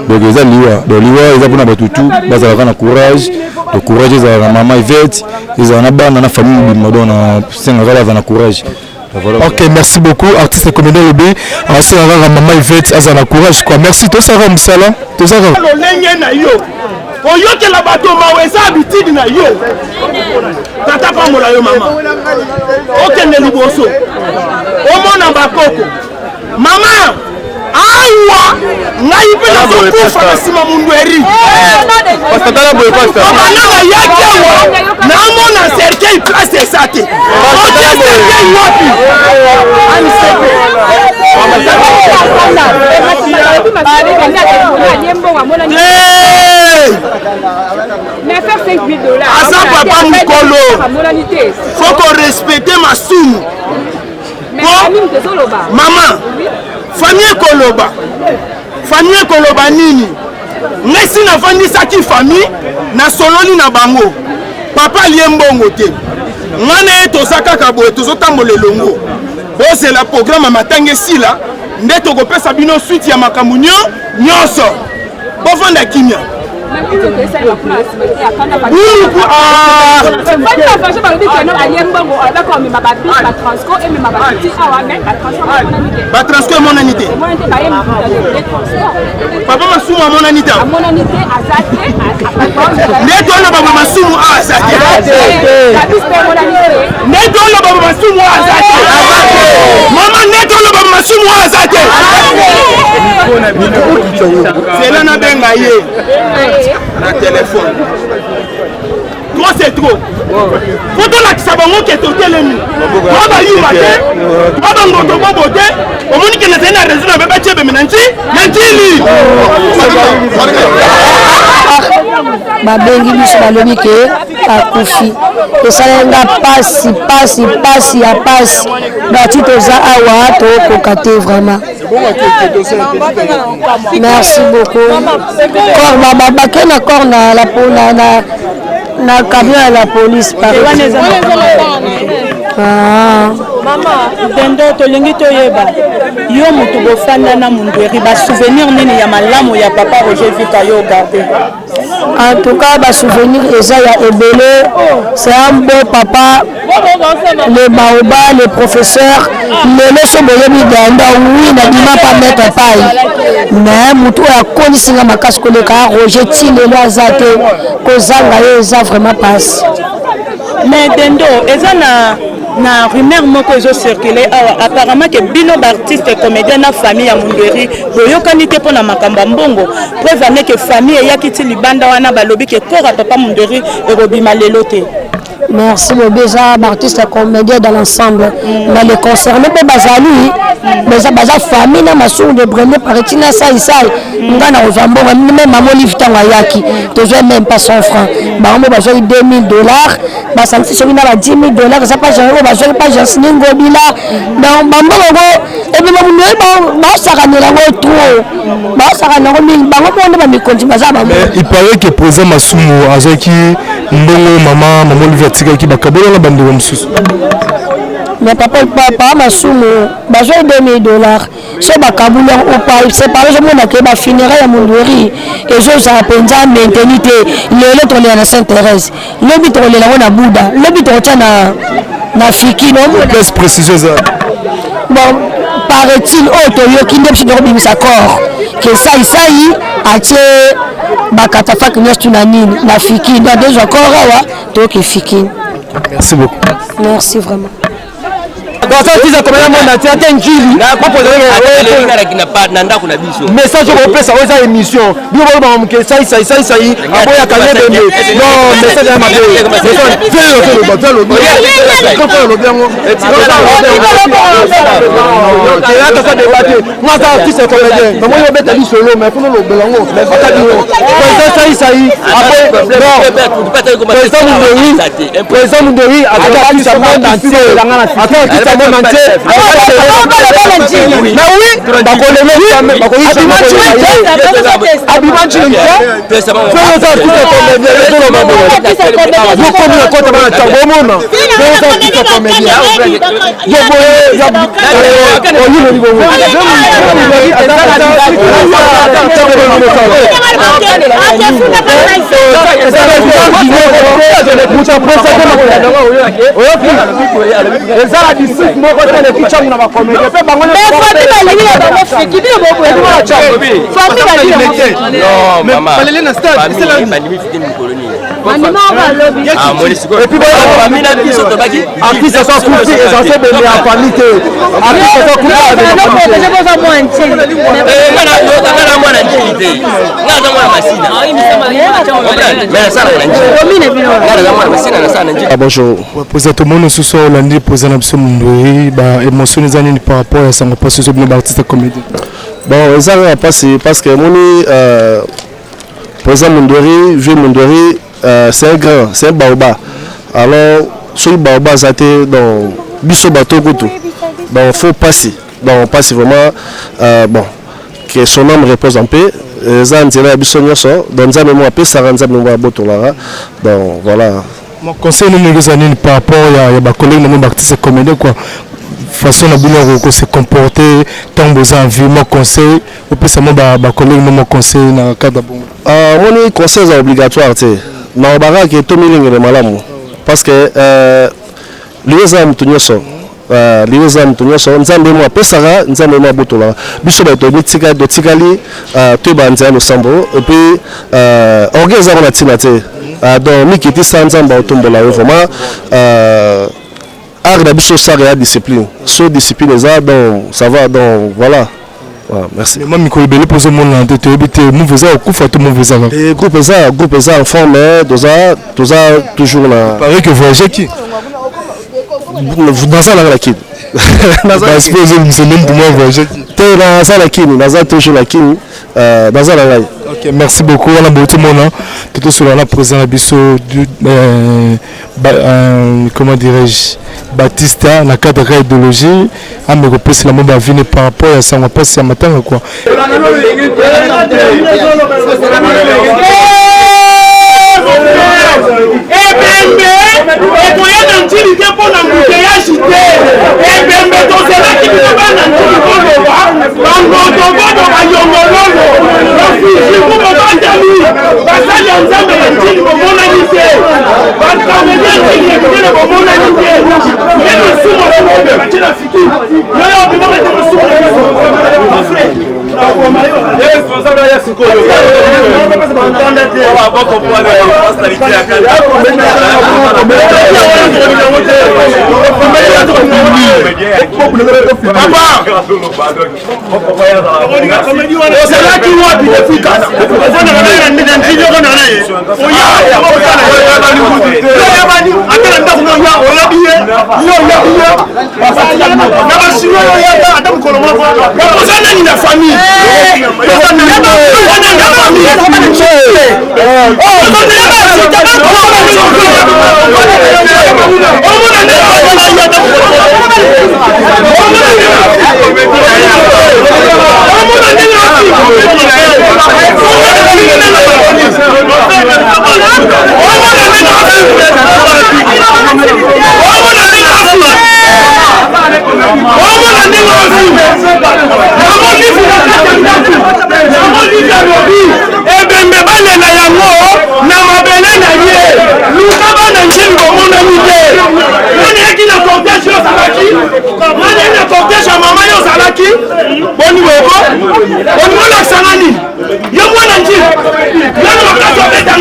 Donc ils ont liwa donc liwa ils ont pour na ba tout bazala na courage le courage ils ont la maman Yvette ils ont na bana na famille bimodona senga na courage. Voilà. OK, merci beaucoup artiste et comédien Obi ainsi la maman Yvette azana courage quoi. Merci to sara msala to sara lolenge na yo oyoke la bato maweza habitude na yo tata pamola yo mama okende liboso omona bakoko mama awa ngai pe na kufa na sima mundu eri parce que tala boye pas ça mama na yake wa na mona cercueil place sate ote cercueil wapi ani sepe mais faire 5 000 $. Asa papa mukolo faut qu'on respecte ma soum. Maman famille koloba nini ngesi na vandi saki famille na sololi na bango papa liembongo te ngane to saka boye tozotambola longo bo c'est la programme matange sila nde tokopesa bino suite ya makambo nyonso bovanda kimia batransco monanité papa masumu amonanité netona baba masumu azate netona baba masumu azate mama netona baba masumu azate c'est là benga ye na téléphone trop c'est trop photo la kisabango ke totelemi baba yuma te baba ngoto bobo te omoni ke na tena réseau na beba chebe menanti nantili babengi biso balobi ke akufi esalenga pasi ya pasi bati toza awa tokoka te vraiment. Merci beaucoup. Corps babake na corps na camion à la police par Mama, dendo tolingi toyeba. Yo mutu bofanda na mundweri ba souvenir nini ya malamu ya papa Roger Vita yo garder. En tout cas, ba souvenir eza ya ebele, c'est un beau papa. Le baoba, le professeur, le so boyebi danda oui na dima pas mettre paille. Mais mutu a koni singa makasi koleka Roger Tine lo azate kozanga yo eza vraiment passe. Mais dendo eza na rumeur moko ezo circuler awa apparemment que bino artiste et comédien na famille ya Mundweri boyokani te pona makamba mbongo preuve ane que famille ya kiti libanda wana balobi que kora papa Mundweri erobima lelo te. Merci beaucoup déjà artiste et comédien dans l'ensemble. Mais les concernés pe bazali mais baza famille na masu de brûler par tina sai ngana ozambo même maman lifta wayaki toujours même pas 100 francs bango bazo $2,000 basanti soki na ba $10,000 ça pas genre bazo pas jasine ngobila donc bango et puis ba sakanela ngo trop ba sakanela ngo bango bonde ba mikonzi baza ba. Il paraît que président Masumu azaki ndongo maman Olivier tika ki bakabola na bande mususu. mais papa masumu bazwa $2000 so bakabula opa séparé je mona ke ba funérailles ya Mondori et zo za penza maintenir te lelo to le na Sainte-Thérèse lobi to le na Bouddha lobi to tia na fiki no plus précision ça bon paraît-il auto yoki ndepsi de bimisa corps que ça atie bakata fak nyas tuna nini na fiki na déjà corps awa to ke fiki. Merci beaucoup. Merci vraiment. Kiza komela mona tete njili message kopesa oza émission bio bolo ba mke sai aboya kanye bende non message ya mabe bonjour. Posez tout le monde sous son lundi, posez un peu de émotion par rapport à ça, on passe sur le artiste comédien. Bon, ça va passer parce que mon président Mondori, vieux Mondori, c'est un grand, c'est un baobab. Alors, sur le baobab, ça a été dans Bisso Bateau Goutou. Donc, il faut passer. Donc, on passe vraiment, bon, que son âme repose en paix. Ça, on dirait Bisso Nyoso, donc, ça, on peut s'arranger, on va boire donc, voilà. Mon conseil, nous par rapport à mes collègues, nos artistes comédiens, quoi. Façon de se comporter, tant que vous avez mon conseil, ou peut seulement mes collègues, mon conseil dans le cadre de mon conseil est obligatoire. Dans le barak, il y a tout le monde qui est malade. Parce que les hommes, tout le monde, les hommes, tout le monde, nous avons des pesara, nous avons des botola. Biso bato mitika de tikali, tout bandia le sambo, et puis organiser la tinate. Donc, Mikiti Sanzamba Otombola, vraiment, art d'habitude, ça a discipline. Sur discipline, donc, ça va, donc, voilà. Merci. Moi, je suis venu pour ce monde. Je suis venu pour ça. Groupe ça, en forme, tout ça, toujours là. Il paraît que vous voyagez qui dans ça, la qui dans ça, toujours la qui dans ça, la ok, merci beaucoup. On a beaucoup de monde. Tout sur la présence du comment dirais-je, Batista, dans le cadre de l'idéologie. On me repose la même avis par rapport à ça. On va passer à matin quoi.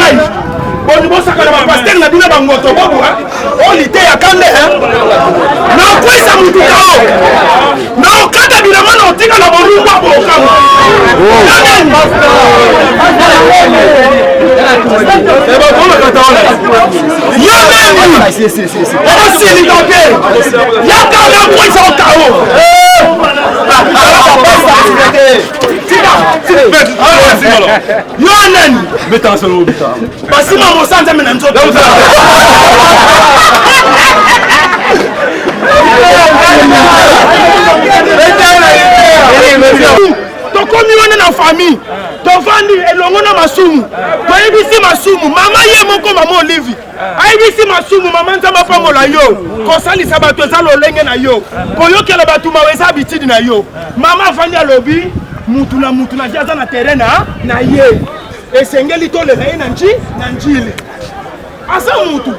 ngai boni bosaka na bapaster na bino bangoto bobu olite ya kande na kwisa mutu kao na okata bilama na otika na bolumba bokama osilitoke yakala kwisa okao yo nani basima mosanza mena nzoto tokomi wana na famille tovandi elongo na masumu toyebisi masumu mama ye moko mama Olivi ayebisi masumu mama nzambe apambola yo kosalisa bato eza lolenge na yo koyokela bato mawa eza habitude na yo mama afandi alobi mutu na aza na terrain na ye esengeli tolela ye na njili asa mutu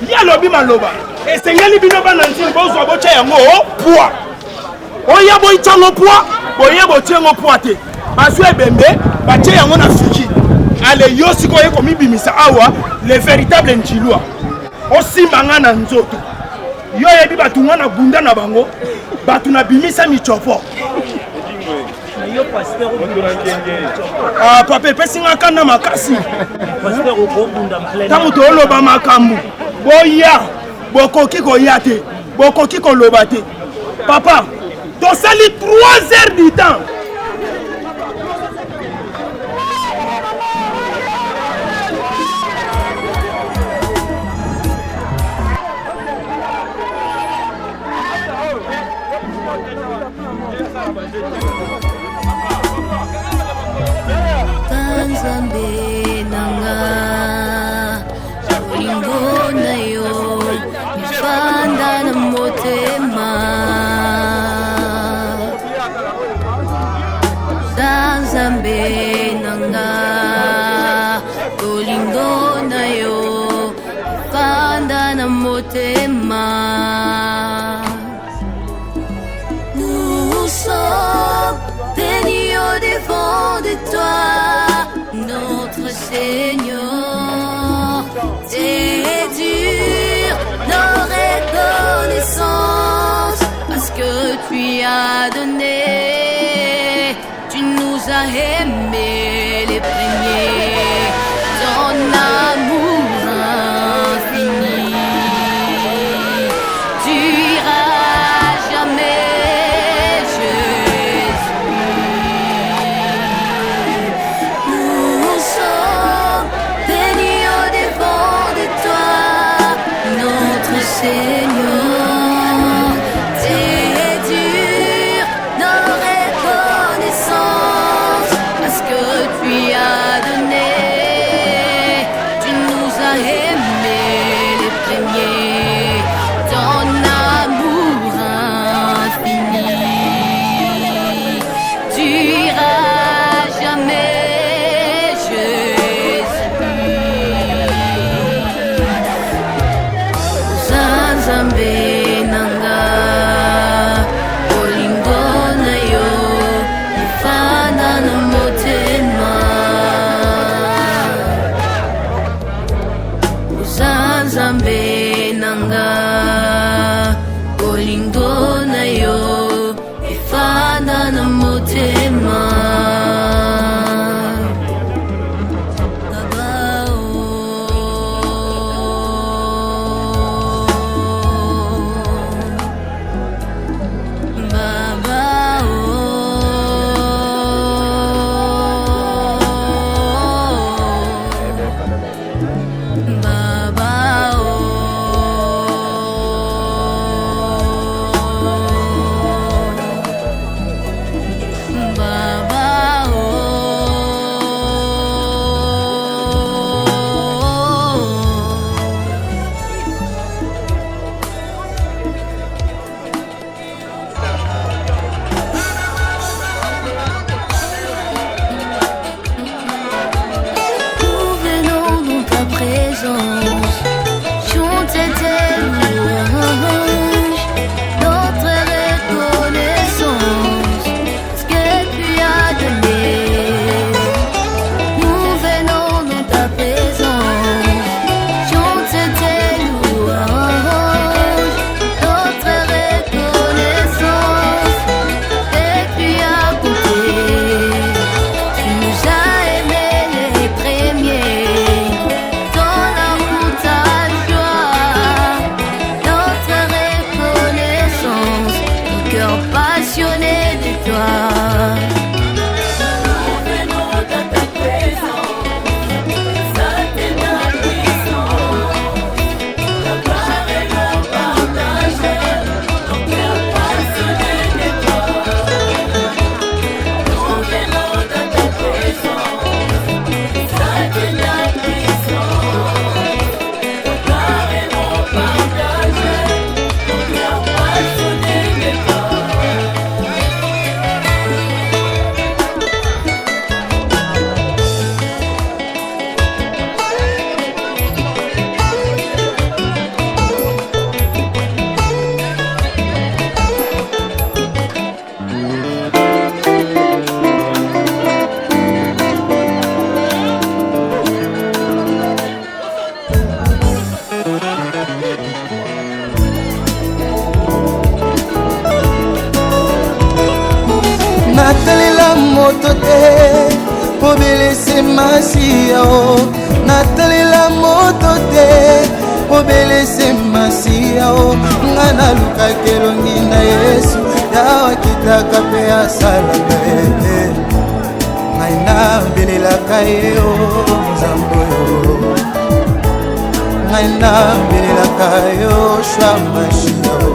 ye alobi maloba esengeli bino bana njili bozwa botya yango poa oya boyityango poa boye botyengo poa te bazwa ebembe batye yango na fiki ale yo sikoyo komibimisa awa le véritable njilwa osimbanga na nzoto yo yebi bato nga na bunda na bango bato na bimisa michopo papa epesinga kanda makasi ntango tooloba makambo boya bokoki koya te bokoki koloba te papa tosali 3 heures du temps Tanzambe nanga olingo na yo ifanda na motema Tanzambe nanga olingo na yo ifanda na motema nous sommes bénis au-devant de toi notre Seigneur, t'es dur nos reconnaissances parce que tu as donné, tu nous as aimés les premiers, ton amour infini durera jamais. Seigneur, t'es dur, nos reconnaissances, parce que moto te obelese masiya o natalela moto te obelese masiya o nga nalukaki elongi na Yesu yawa kitaka mpe asalaka ete ngai nabelelaka ye o nzambe o ngai nabelelaka yo shwa mashia o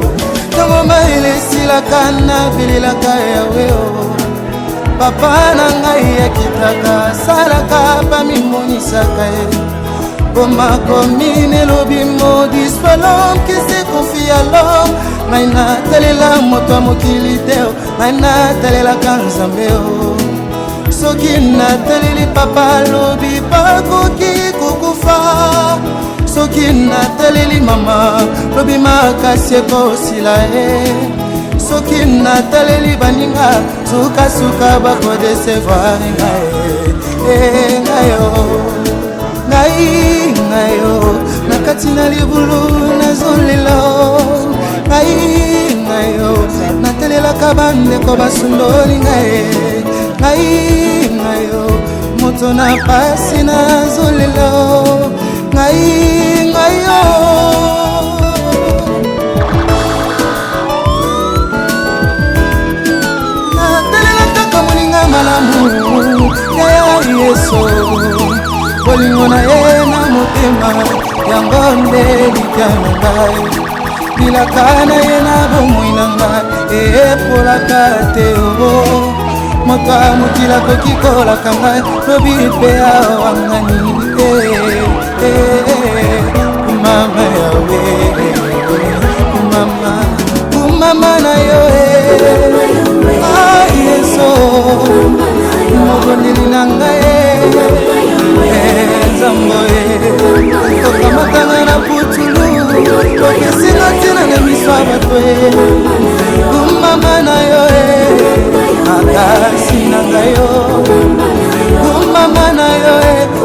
ntango mayele esilaka nabelelaka yawe o papa na ngai akitaka asalaka bamimonisaka ye bomakomi nelobi modis palom kese konfi à l'homme ngai natalela moto ya mokili te o ngai natalelaka nzambe o soki nataleli papa lobi bakoki kokufa soki nataleli mama lobi makasi ekosila ye soki nataleli baninga sukasuka bakodesevoir ngai ngayo na kati na libulu nazolela ngayo natalelaka bandeko basundoli ngayo moto na pasi nazolela ngayo natalelaka moninga malamu ya Yesu bolingo na ye na motema yango nde litya na ngai bilaka na ye na bomoi na ngai eepolaka te o moto amokila koki kolaka ngai lobi mpe awangani kumama yawe kumama na yo Yesu mokondeli na ngai nzamboye tokamatanga na putulu tokesinga ntina na miso ya bato kumama na yo makasi na ngai yo kumama na yo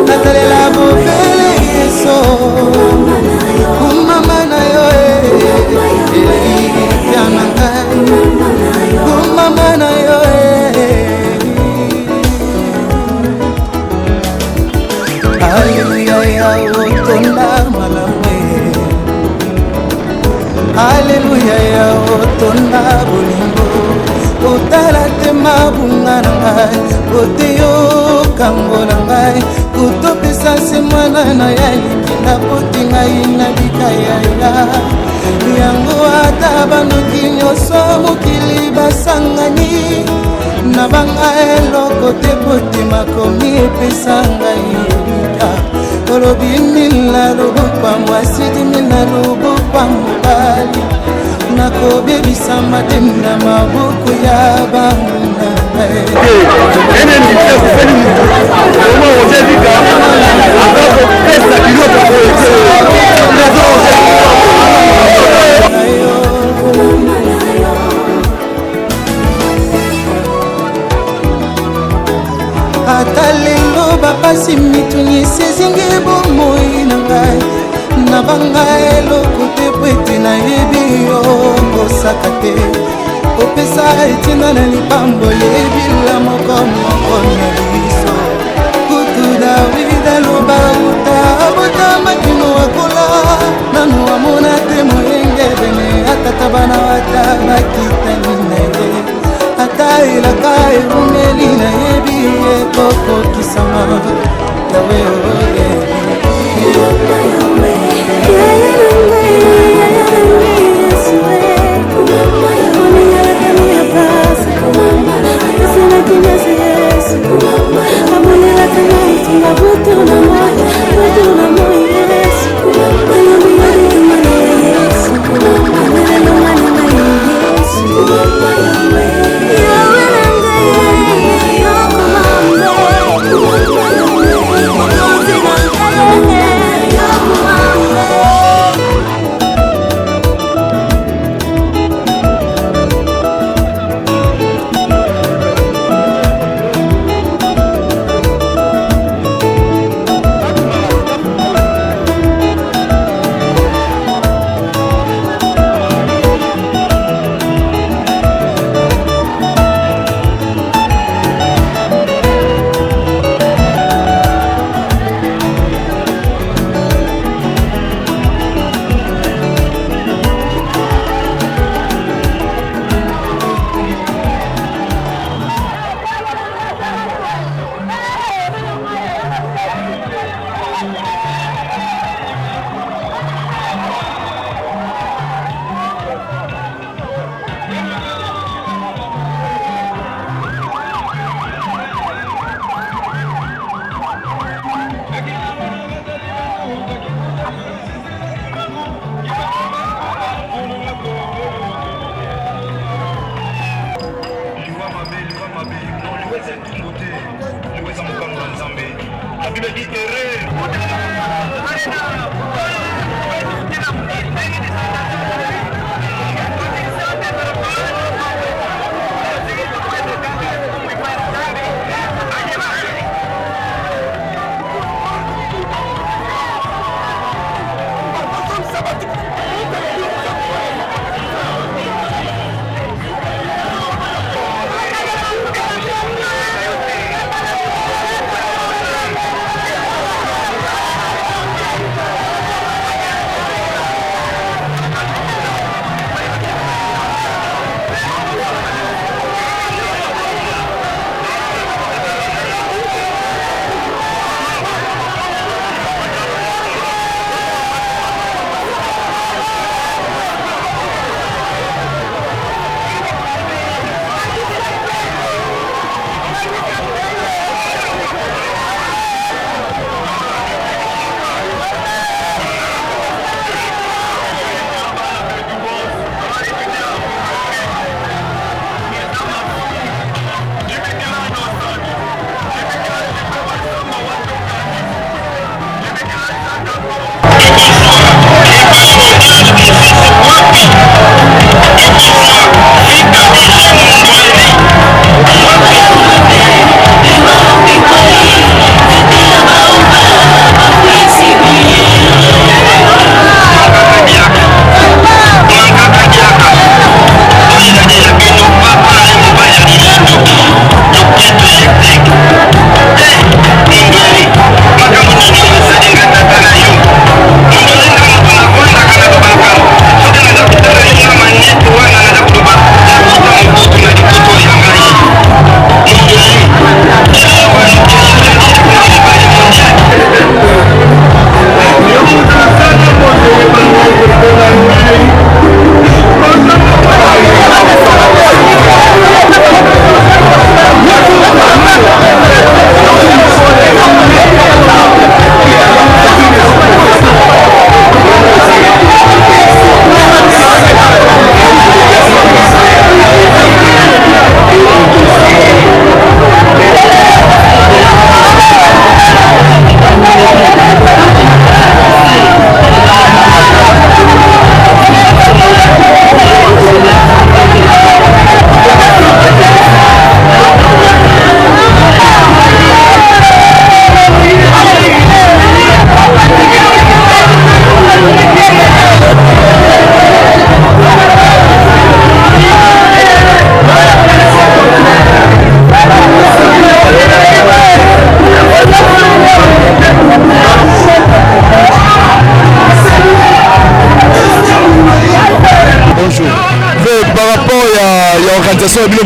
natalela bobele Yesu kumama na yo elipya na ngai kumama na yo Hallelujah ya otonda malamu Hallelujah ya otonda bolingo otala te mabunga na ngai oteyo kango na ngai kutopesa se mwana na ya likinda poti ngai na bikaya yango ata banoki nyonso mokili basangani na banga eloko te poti makomi epesa ngai olobi mila lobupa mwasidi mila lobupa mobali nakobebisa matenda maboko ya banguna ata lelo bapasi mituni esezingi bomoi na ngai na banga eloko te po ete nayebi yo kosaka te opesa etina na lipambo yebila moko moko na biso kutu David aloba uta abota makino wakola nanu amona te moyenge bene atata bana wata bakitani na ye ata elaka ebumeli na yebi ekoko kisama yawe You're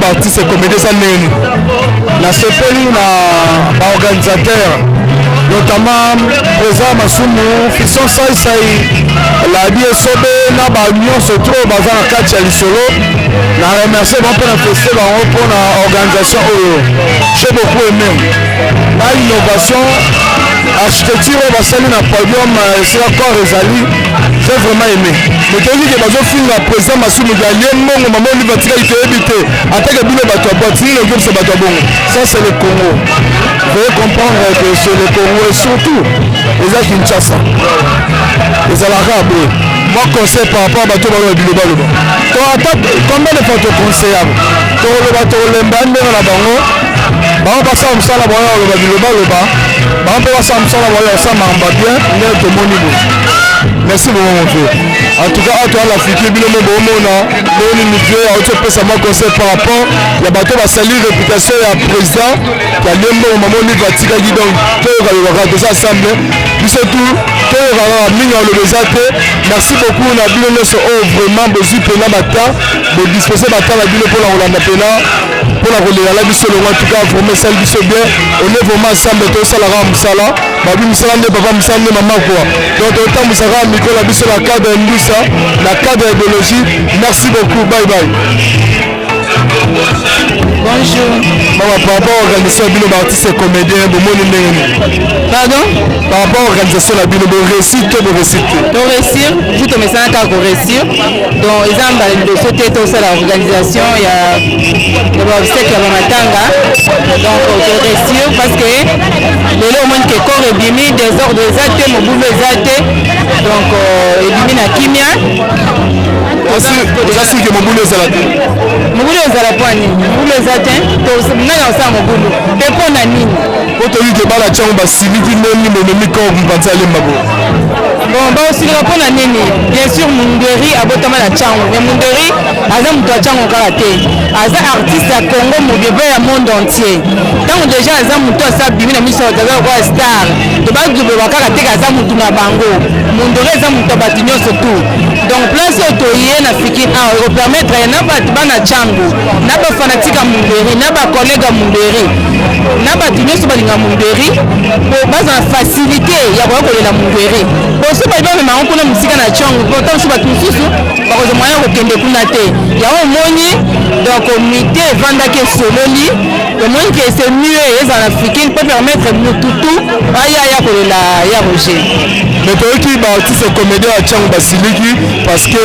baartiste comédie eza ndenge nasepeli na baorganisateur notamment président Masumu Fisson Saisai Ladi Esobe na banyonso to baza na kati ya lisolo na remercie bango mpo na feste bango mpo na organisation oyo j'ai beaucoup aimé na innovation architecture oyo basali na podium esika corps ezali j'ai vraiment aimé motoki ke bazofinga président Masumu galie mbongo mama oliva tikali toyebi te atake bino bato ya boîte nini okebisa bato ya bongo ça c'est le Congo. Veuillez comprendre que c'est le Congo et surtout les Kinshasa. Les Alarabe. Moi, conseil par rapport à Bateau Balo Biloba. Combien de fois tu conseilles? Tu as le bateau Lembande dans la bango. On va passer à Msala Boya au Biloba. On peut passer à Msala Boya au Samamba bien. On est au Monibo. Merci beaucoup mon frère. En tout cas, à toi l'Afrique, bien le Bomona, le Niger, à autre place à moi conseil par rapport. Il y a bateau va saluer réputation et président. Il y a le mot maman lui va tirer donc. Tout va y avoir deux assemblées. Puis surtout, tout va avoir mis dans le réseau. Merci beaucoup. On a bien notre vraiment besoin de la bataille, de disposer la bataille pour la Hollande pour la relais à la bise le en tout cas vraiment celle du bien. On est vraiment ensemble tout ça la rame ça là. Babi Moussala ne papa Moussala ne maman quoi. Donc autant Moussala micro la bise la cadre Ndoussa, la cadre idéologie. Merci beaucoup. Bye bye. Bonjour. Maman, par rapport à l'organisation de l'artiste et comédien, de mon pardon? Par rapport à l'organisation de la réussite, de réussite. De réussir, je te mets ça à réussir. Donc, ils ont de sauter tout ça, l'organisation, il y a le sec à Matanga. Donc, de réussir parce que les hommes qui corps et bimi, des ordres des athées, mon boulot des athées. Donc, et bimi na kimia. Vous assurez que mon boulot est à la tête. Mon boulot est à la poignée. Mon boulot est à la tête. Donc, nous avons mon boulot. Et pour la mine. Pour te dire que la chambre va s'y vite, mais quand vous pensez à l'embabo. Bon, bah aussi le rapport à Néné. Bien sûr, Munderi a botama la chambre. Mais Munderi, Azam Touachango Karaté. Azam artiste à Congo, mon bébé à monde entier. Tant déjà Azam Touassa Bimina Misso, Azam Star. De base de Karaté, Azam Touna Bango. Munderi Azam Touabatignon surtout. Donc, place autoyé, na fiki, on permettre à Naba Chango, Naba fanatique à Munderi, Naba collègue à Munderi, Naba Tignon sur Balinga Munderi, pour base en facilité, il y a beaucoup de la Munderi. Bon, ce n'est pas même un peu de musique à Chango, pourtant je suis pas tout sous, par exemple, moyen de Kunate. Il y a un moni, donc au mité, Vandake Sololi, le monde qui est mieux, les Africains peuvent permettre Mututu, Aya pour la Roger. Mais toi qui artiste comédien à Chango Basiliki, parce que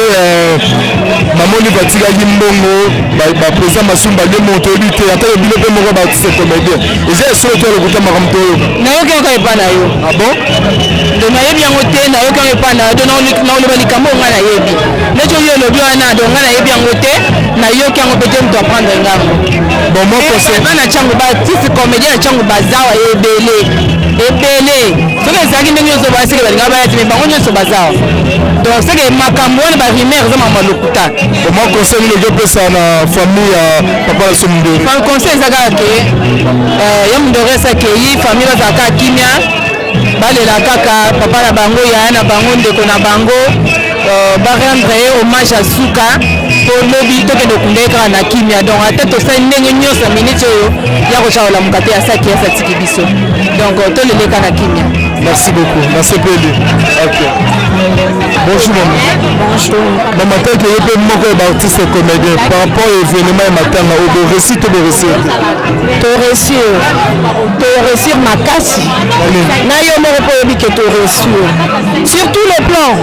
maman lui va tirer Mbongo, président Masumba, il est monté, il était à le billet de mon artiste comédien. Et j'ai souhaité le côté Maramto. N'a aucun pas là. Ah bon? De ma bien ôté, n'a aucun pas là. De non, le Balicamo, on a yebi. Le joyeux le bien, donc on a bien ôté, n'a aucun obédience de prendre un gamme. Bon, moi, c'est pas un Chango artiste comédien, Chango Bazar et Belé. Et Belé. Ce que ça qui nous a passé, mais par contre, c'est Bazar. Donc, c'est que ma camoine va rimer, c'est ma maloukuta. Comment conseil le job ça na famille papa Sumdo? Fan conseil ça que yamdore ça que famille va ka kimia bale la kaka papa na bango ya na bango ndeko na bango ba rendre hommage à Suka pour lobby to ke dokundeka na kimia donc atteto ça ndenge nyosa minute yo ya ko chaola mukate ya saki ya satiki biso donc to le leka na kimia. Merci beaucoup. Merci Pédé. Ok. Bonjour maman. Bonjour. Maman, tant que vous pouvez montrer l'artiste comédien par rapport à l'événement matin, au récit de réussir. To réussir ma casse. Nayo me repobi que to réussir. Sur tous les plans.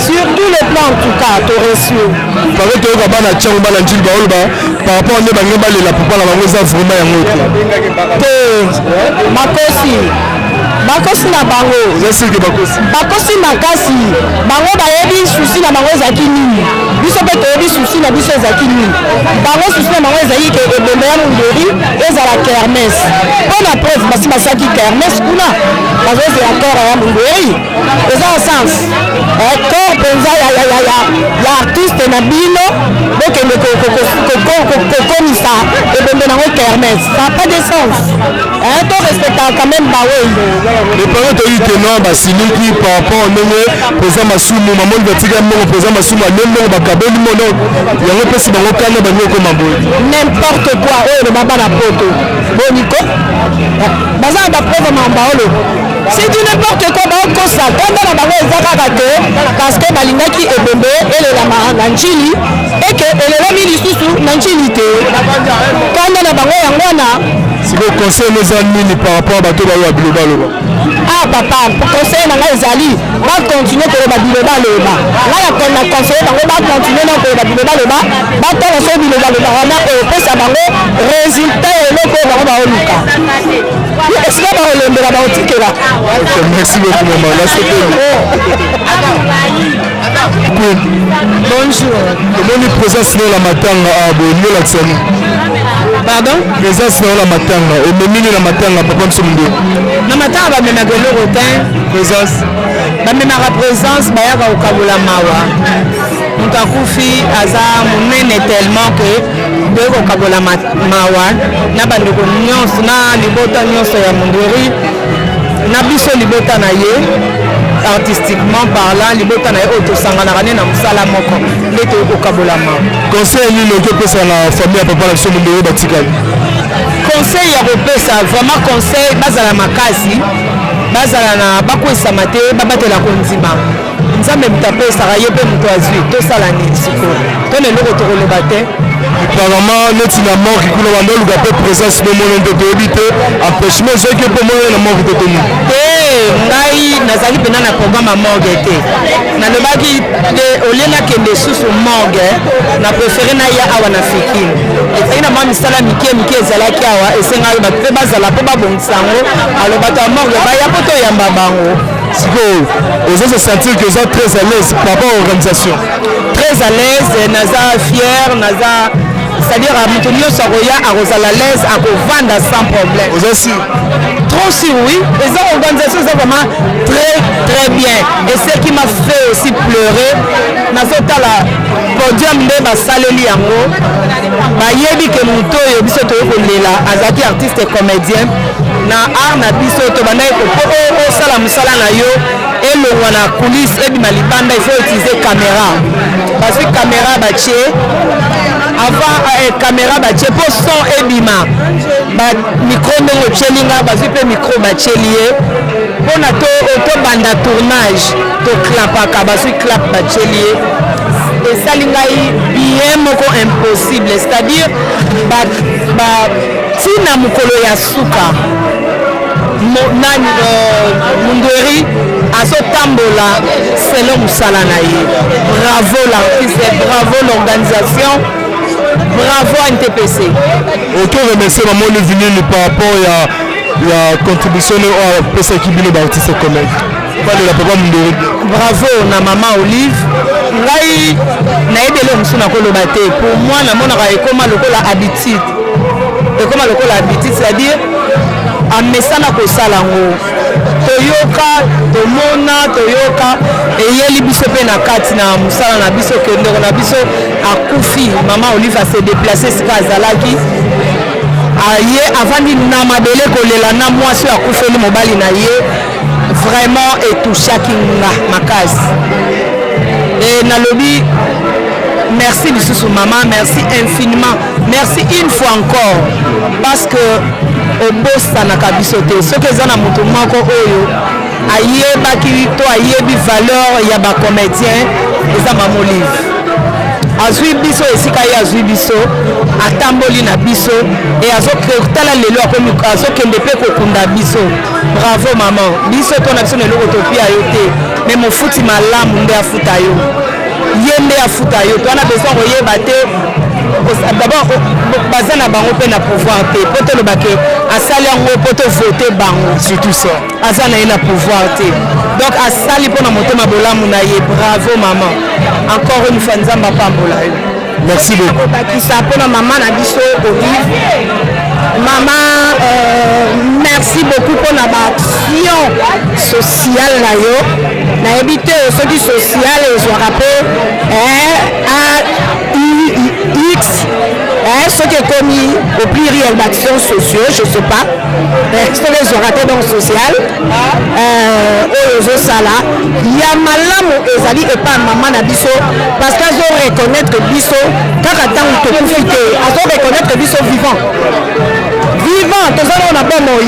Sur tous les plans en tout cas, to réussir. Par exemple, tu vas na chango bana njil ba olba par rapport à ndeba ngeba lela papa la bango za vraiment yango. Makosi. Bakosi na bango. Bakosi makasi. Bango bayebi susi na bango ezaki nini. Biso pe toyebi susi na biso ezaki nini. Bango susi na bango ezaki ke ebembe ya Munderi ezala kermesse. Pona preuve basi basaki kermesse kuna. Bazo ezala corps ya Munderi. Eza en sens. Corps penza ya artiste na bino bokende kokomisa ebembe nango kermesse, ça n'a pas de sens. To respecta quand même bawendo. Les parents ont eu que non, basiliki par rapport au nom président Masumu, maman Vatika mon président Masumu, a même bakabeli mono. Il y a un peu si bango kana bango comme un boy. N'importe quoi, le baba na poto. Boniko. Baza ba preuve mambaolo. C'est du n'importe quoi, bango ça. Quand on a bango ezaka bato parce que balingaki ebembe ele la manchili et que ele la mili susu nanchili te. Quand on a bango yangwana si vous conseillez nos amis par rapport à bateau à Bilobalo. Ah papa, conseil na ngai ezali va continuer koloba Bilobaloba. Ngai na conseiller bango va continuer na koloba Bilobaloba. Ba tala so Bilobaloba wana pesa bango résultat eloko bango ba oluka. Est-ce que ba olembela ba otikela? Merci beaucoup maman. Là c'est bonjour. Comment est présence dans la matanga à Bonio la tsani? Pardon? Présence dans la matanga et même la matanga papa msumundo. Na matanga ba mena gelo rotin. Présence. Ba mena la présence ba ya ka ukabula mawa. Mutakufi aza munene tellement que de ukabula mawa na bandeko nyonso na libota nyonso ya Mundweri na biso libota na ye artistiquement parlant libota na ye otosangana na musala moko ndete okabola mawa. Conseil ni le que ça la famille papa la Mundweri batikali. Conseil ya kopesa vraiment conseil bazala makasi bazala na bakwesama te babatela konzima nzambe mutapesaka ye mpe moto azwi tosala nini sikoyo tone eloko tokoloba te apparemment neti na mort kuna banda oluka mpe présence no mono nde toyebi te empêchement ezoki mpe mono na mort totoni te ngai nazali mpena na programme ya morgue te nalobaki te olie nakende susu morgue na préféré na ya awa na fikini ezali na mwa misala mike ezalaki awa esengai bato mpe bazala mpo babongisa yango alobata ya morgue baya mpo toyamba bango sikoyo oza se sentir que oza très à l'aise par rapport à l'organisation très à l'aise naza fier naza c'est-à-dire moto nyonso akoya akozala à l'aise akovanda sans problème oza si trop sûr oui eza organisation eza vraiment très bien et ce qui m'a fait aussi pleurer nazotala podium nde basaleli yango bayebi ke moto oyo biso toye kolela azalaki artiste comédien na art na biso tobandaki osala mosala na yo elongwa na coulisse ebima libanda il faut utiliser caméra parce que caméra batie avant caméra batie mpo son ebima micro ndenge otielinga bazwi mpe micro batieli ye mpona tobanda tournage toklapaka bazwi clap batieli ye esali ngai bien moko impossible c'est-à-dire tina mokolo ya suka Mundweri azotambola selon mosala na ye bravo l'artiste bravo l'organisation bravo à NTPC. Ok, remercie maman Levinine par rapport à la contribution à pesa kibino d'artiste commun. Pas de la papa Mundweri. Bravo na maman Olive. Ngai na ebele musuna koloba te pour moi na monaka ekoma lokola habitude. Ekoma lokola habitude c'est-à-dire amesana kosala ngo toyoka tomona toyoka eyeli biso mpe na kati na mosala na biso kendeko na biso akufi mama Olive ase déplace sika azalaki aye avandi na mabele kolela na mwasi oyo akufeli mobali na ye vraiment etouchaki nga makasi e nalobi merci lisusu mama merci infiniment merci une fois encore parce que obosanaka biso te soki eza na moto moko oyo ayebaki to ayebi valeur ya bacomédien eza mama Olive azwi biso esika ye azwi biso atamboli na biso e azotala lelo azokende mpe kokunda biso bravo mama biso to na biso na eloko topia yo te me mofuti malamu nde afuta yo ye nde afuta yo to wana besoin koyeba te d'abord baza na bango mpe na pouvoir te po tolobake asali yango po tovote bango surtout ça aza na ye na pouvoir te donc asali mpo na motema bolamu na ye bravo maman encore une fois nzambe apambola yo merci beaucoup bakisa mpona mama na biso Olive mama merci beaucoup mpona baaction sociale na yo nayebi te soki sociale ezwaka mpe texte. Ce qui est commis au pluriel d'actions sociaux, je ne sais pas. Ce que les raté dans le social, il y a malamu ezali et pas maman na biso parce qu'elles ont reconnaître que biso kaka tant to profiter, elles ont reconnaître que biso vivant. Vivant, tous on a bon moi.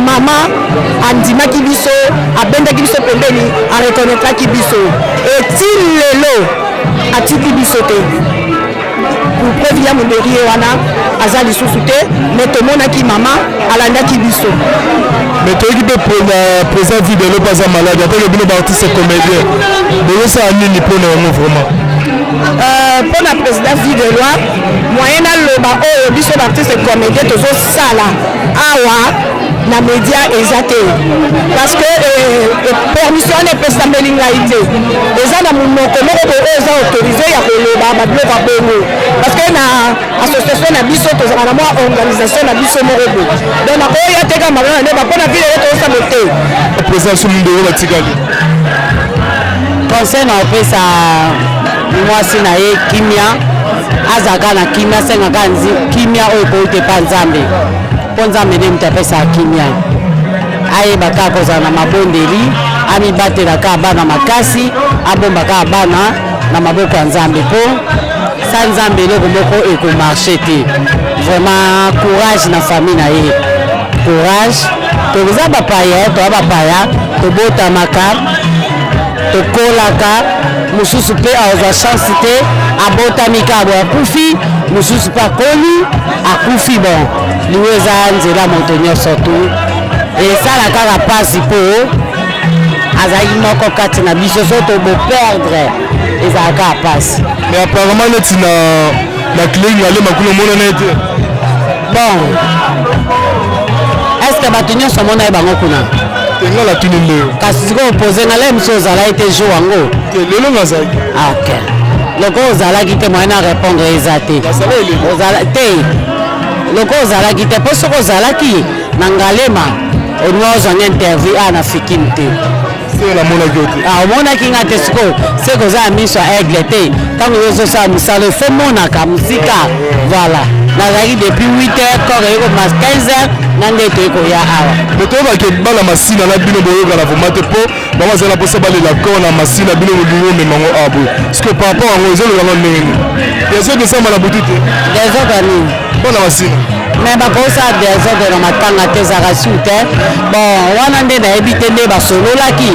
Maman andimaki biso, abendaki biso pembeni, a reconnaître ki biso. Et til lelo atiki biso te. Pour preuve ya monderi wana azali susute mais to monaki maman alandaki biso. Mais toi qui peux présenter vidéo pas à malade, après le bon artiste comédien. Mais ça a mis pour nous vraiment. Pour la présidente vie de loi, moyen le ba o biso artiste comédien tozo sala awa na média exacté parce que permission n'est pas stambling laïté. Les gens dans mon comment eux autorisé ya koloba ba bloc ba bongo parce que na association na biso to za na moi organisation na biso morobo. Donc na ko ya teka malana ne ba pona ville to sa moté. Président sur monde ba tikali. Conseil na pesa mwasi na ye kimia azaka na kimia senga kanzi kimia oyo koute pa nzambe po nzambe nde mutu apesa kimia ayeba kaka kozala na mabondeli amibatelaka bana makasi abombaka bana na maboko ya nzambe po sa nzambe eloko moko ekomarche te. Vraiment courage na famille na ye, courage toza bapaya toa bapaya tobotamaka tokolaka mususu pe aza chance te abotamika abo akufi mususu pa koli akufi bon liweza nzela moto nyonso tu esala kaka pasi po azali moko kati na biso so toboperdre ezalaka pasi. Mais apparemment neti na clinique ale makulu mona nete bon est-ce que bato nyonso mona ye bango kuna tenga la tuni leo kasi siko opose na le mso ozala ete jour yango lelo nazalaki ok loko ozalaki te moyen na répondre eza te ozala te loko ozalaki te mpo soki ozalaki na ngalema olinga ozwanga interview na fikini te omonaki nga te sikoyo seki oza ya miso ya aigle te ntango ozosala misala efo monaka mosika voilà nazalaki depuis 8h kore ekoma 15h na nde toyekoya awa toyebake bana masina na bino boyokana vraimen te mpo bango azala mposa balela kor na masina bino bolingo omemango awa boye parceke par rapport yango ezolokanga ndenge nini desordre esamba na butu te desordre nini mpo na masina mais bakosala desordre na matanga te ezaka su te bon wana nde nayebi te nde basololaki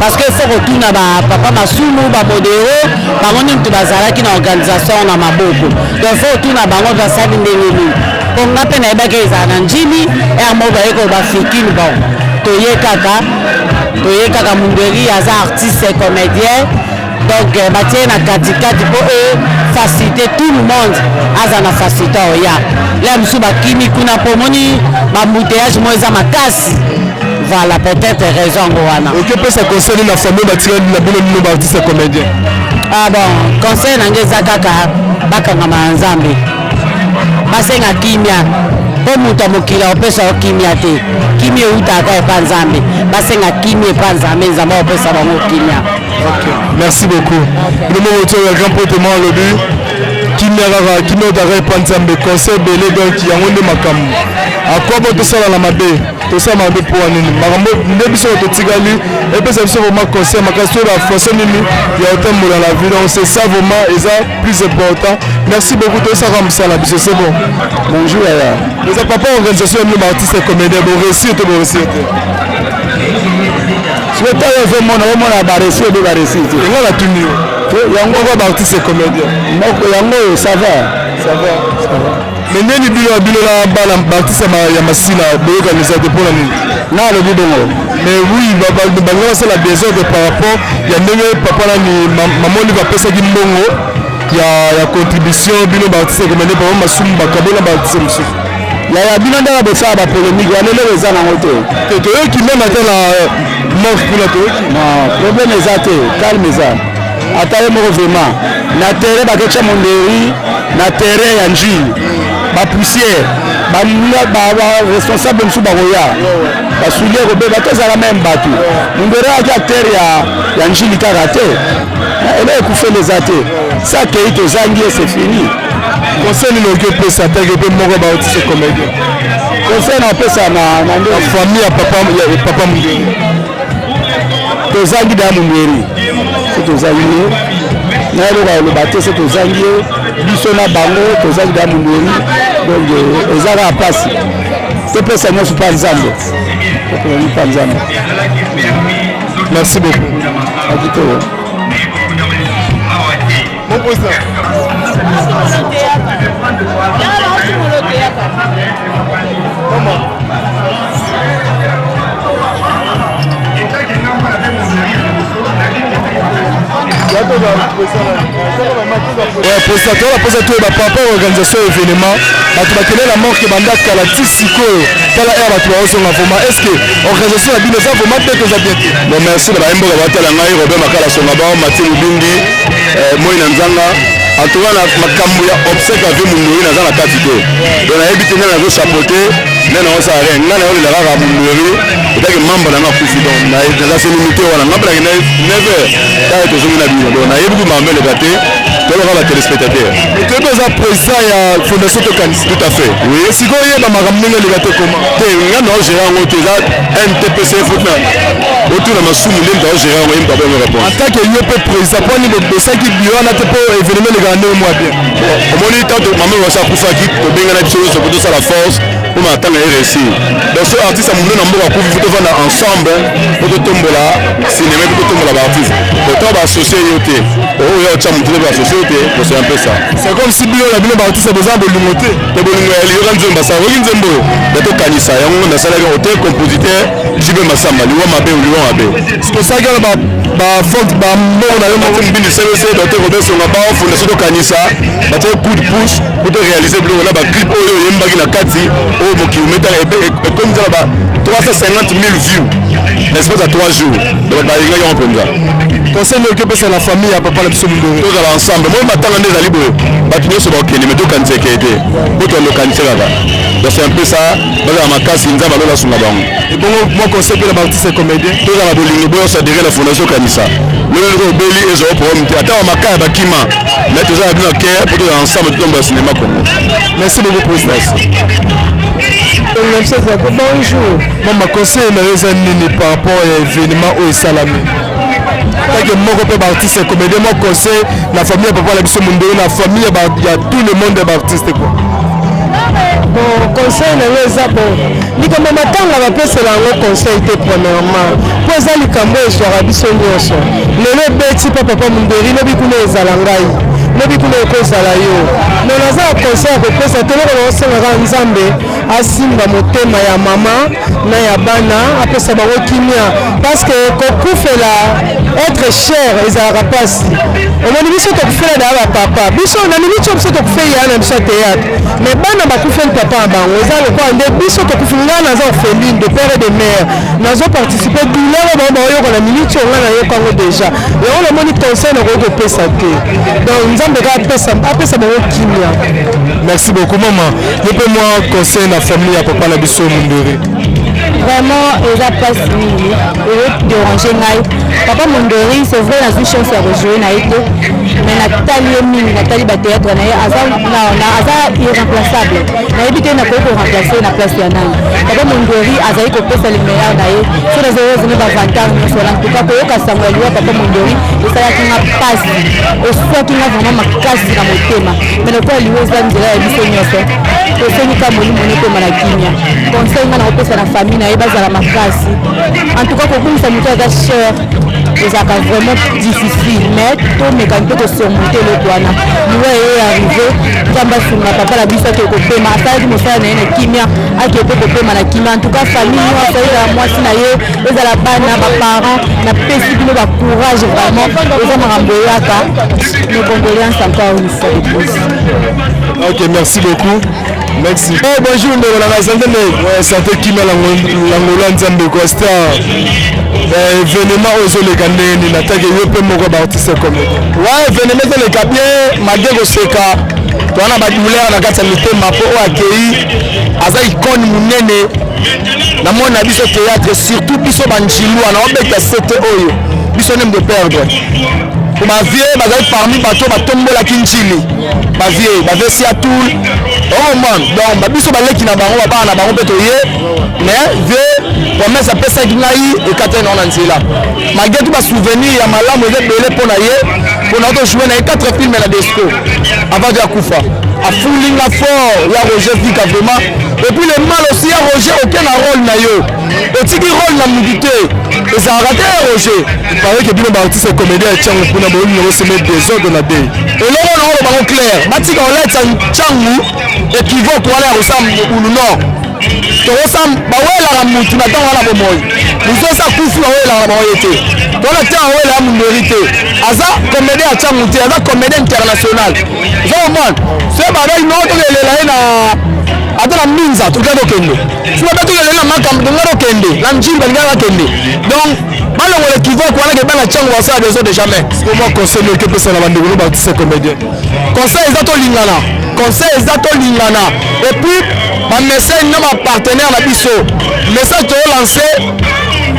parce que faut kotuna bapapa masumu bamodero bango nini to bazalaki na organisation na maboko donc faut kotuna bango basali ndenge nini mpo nga mpe nayebaki ezala na njini yango bayeko bafikini bon toye kaka munderi aza artiste comédien donc batie na katikati mpo faciliter tout le monde aza na facilité oya la mosusu bakimi kuna mpo moni bambouteillage mo eza makasi voilà peut-être raison yango wana okepesa conseil na famille batikali na bino bino baartiste comédien bon conseil nange eza kaka bakangama na nzambe basenga kimia mpo moto ya mokili opesa yo kimia te kimia eutaka epa nzambe basenga kimia epa nzambe nzambe opesa bango kimia. Merci beaucoup. Le mot autour de grand potement à l'obus. Kimia otaka epa nzambe conseil belé donc yango nde makambo akobo tosala na mabe tosala mabe mpo wanini makambo nde biso totikali epesa biso vraiment conseil makasi oyo bafonce nini ya otambola na vie donc c'est ça vraiment eza plus important. Merci beaucoup tosaka mosala biso c'est bon. Bonjour aya eza papa organisation ya mino artiste comédien boréussir te boréussir te soki omona baréussir obe baréussir te enga natuni yango kwa baartiste comédien moko yango ça va mais ndeni bino na bana baartiste ya masina boyokanisa te mpona nini na alobi bongo mais oui bango basala désordre par rapport ya ndenge papa nani mamoni bapesaki mbongo ya contribution bino baartiste comédien papa masumu bakabola baartiste mosusu ya bino ndenge bosala bapolémique wana eloko eza nango te toyoki meme ata na mort kuna toyoki problème eza te calme eza ata ye moko vraiment na terrain baketya monderi na terrain ya njili bapoussière baresponsable mosusu bakoya basulie kobeba tozala même bato Mundori aki acteur ya njili kaka te ele ekufeli eza te sa kei tozangi ye c'est fini conseil nini oki opesa teke mpe moko baotise comédien conseil na opesa na nde famille ya papa Mundori tozangi da Mundori so tozangi ye na eloko aloba te so tozangi ye biso na bango tozangi da Mundori donc ezaka mpasi topesa nyonso mpa nzambe mpa nzambe merci beaucoup akitoo mon président président posa to par rapport à l'organisation événement bato bakende na morke banda kala ti sikoyo tala air bato baosonga vraiment est ce que organisation ya bino eza vraiment te toza bien te bon merci na bayemboka batala ngai Robert Makala songa bao Mathieu Mubindi moi na nzanga atuka na makambo ya obsèque avec Mundori naza na kati te donc nayebi te ngai nazo chapeauté ngai naosala rien ngai nayolela kaka Mundori etaki membre nanga kufi donc naza se limité wana ngai mpelaki 9h tala tozongi na bino donc nayebi ku makambo eleka te toloka batelespectateur toyebi oza président ya fondation tokanisi tout à fait oui sikoyo oyeba makambo ndenge eleka te koma te ngai naogere yango te eza NTPC fotna otuna masumu ndenge naogere yango yemba pe répondre en tant que yo mpe président mponi bosaki bio wana te mpo événement elekaka ndenge mwa bien omoni tanto mama wasi akufaki tobengana biso nyonso po tosala force po matanga eréussir donc so artiste ya mondele na mboka akufi fo tovanda ensemble po totombola cinéma po totombola baartiste donc ntango baassocie yo te oyo otya motu te baassocie yo te bosala mpe ça c'est comme si bino na bino baartiste boza bolingo te te bolingo ya liyoka nzembo basakoki nzembo oyo ya tokanisa yango nasalaki hotel compositeur jibe masamba liwa mabe liwa mabe sikosaki wana bafonte bambongo na yo moko mbindi cbc docteur robert songa bao fondation tokanisa batiaki coup de pouce po toréalise biloko na baclip oyo oyembaki na kati oyo mokilometre ekomi nzala ba 350 000 vues l'espace ya 3 jours donc balingaki yango mpenza conseil oki opesa na famille ya papa na biso Mundori tozala ensemble moi matanga nde ezali boye bato nyonso bakokende me tokanisa ekeye te po tokanisa kaka donc c'est un peu ça bazala makasi nzambe alola sunga bango ebongo mwa conseil mpe na baartiste comédien tozala bolingo boyo osadire na fondation kanisa loloko obeli ezala problème te ata bamaka ya bakima mais tozala bino cœur po tozala ensemble totombola cinéma congo merci beaucoup président bonjour mama conseil na yo eza nini par rapport ya événement oyo esalami take moko mpe baartiste ya comédien mwa conseil na famille ya papa na biso Mundori na famille ya tout le monde ya baartiste quoi bon conseil na yo eza bon likambo matanga bapesela yango conseil te premièrement mpo eza likambo ezwaka biso nyonso lelo ebeti mpe papa Mundori lobi kuna ezala ngai lobi kuna ekozala yo me naza na conseil ya kopesa te loko naosengaka nzambe asimba motema ya mama na ya bana apesa bango kimia parce que kokufela être cher ezalaka mpasi omoni biso tokufela daya bapapa biso na miniti biso tokufeli ya na biso ya théâtre mais bana bakufeli papa ya bango eza lokola nde biso tokufi ngai naza orpheline de père et de mère nazoparticipe biloko bango baoyoka na miniti oyo ngai nayokango déjà yango namoni conseil nakoki kopesa te donc nzambe kaka apesa bango kimia merci beaucoup mama yo mpe mwa conseil na famille ya papa na biso Mundori vraiment eza place mingi ezoderange ngai papa Mundori c'est vrai nazwi chance ya kojouer na ye te mais natali ye mingi natali batéâtre na ye aza irremplaçable nayebi te nakoki koremplace na place ya nani papa Mundori azali kopesa le meilleur na ye so nazozoni bavantage nyonso wana ntuka koyoka sango ya liwa papa Mundori esalaki nga mpasi oswaki nga vraiment makasi na motema mais lokola liwa eza nzela ya biso nyonso tosengi molimo nekoma na kimia conseil nga nakopesa na famille na ye bazala makasi en tout cas kobungisa moto aza cher ezalaka vraiment difficile mais tomekani mpe kosurmonte eloko wana liwa eye arrivé nzambe asunga papa na biso ake kopema asalaki mosala na ye na kimia ake mpe kopema na kimia en tout cas famille nyonso ezala mwasi na ye ezala bana baparent napesi bino bacourage vraiment eza makambo eyaka nos condoléances encore une fois de plus. ok merci beaucoup merci bonjour ndeko na santé santé kimia langola nzambe kwa star événement ozoleka ndeni nataki yo mpe moko baartiste comédien ouais événement ezoleka bien malgré koseka towana badouleur na kati ya mitema mpo oyo akei aza ikone monene na mona biso théâtre surtout biso banjilwa na obeta sete oyo biso nem de perdre pour ma vie bazali parmi bato batombolaki njili ma vie bavesi ya toul oh man donc babiso baleki na bango baba na bango peto ye mais vie promesse apesaki ngai ekata eno na nzela malgré tout ba souvenir ya malamu eza ebele mpo na ye mpona tojouer na ye 4 films na desco avant de akufa afulinga fort ya Roger Vika vraiment et puis le mal aussi ya Roger aucun rôle na yo otiki rôle na mutu te ezalaka te ya Roger paraît que bino baartiste ya comédien ya ntiango mpona baoli nango seme désordre na dei eloko nango lobango clair batika oleta ntiangu équivoque wana ya kosala mokulu nord tokosala bawelaka mutu na ntango wana bomoi mutu osa kufi bawelaka na bango ye te tona ntango awelaka mundori te aza comédien ya ntiangu te aza comédien international eza omwana so badai noo tokelela ye na ata na minza tokenda okende so babe tokelela na makambo tongenda okende na njili balingaka bakende donc balongola équivoque wana ke bana ntiango basala des eaux de jamais comment conseil oke pesa na bandeko no baartiste ya comédien conseil eza tolingana conseil eza tolingana et puis bamessage na bapartenaire na biso message toolance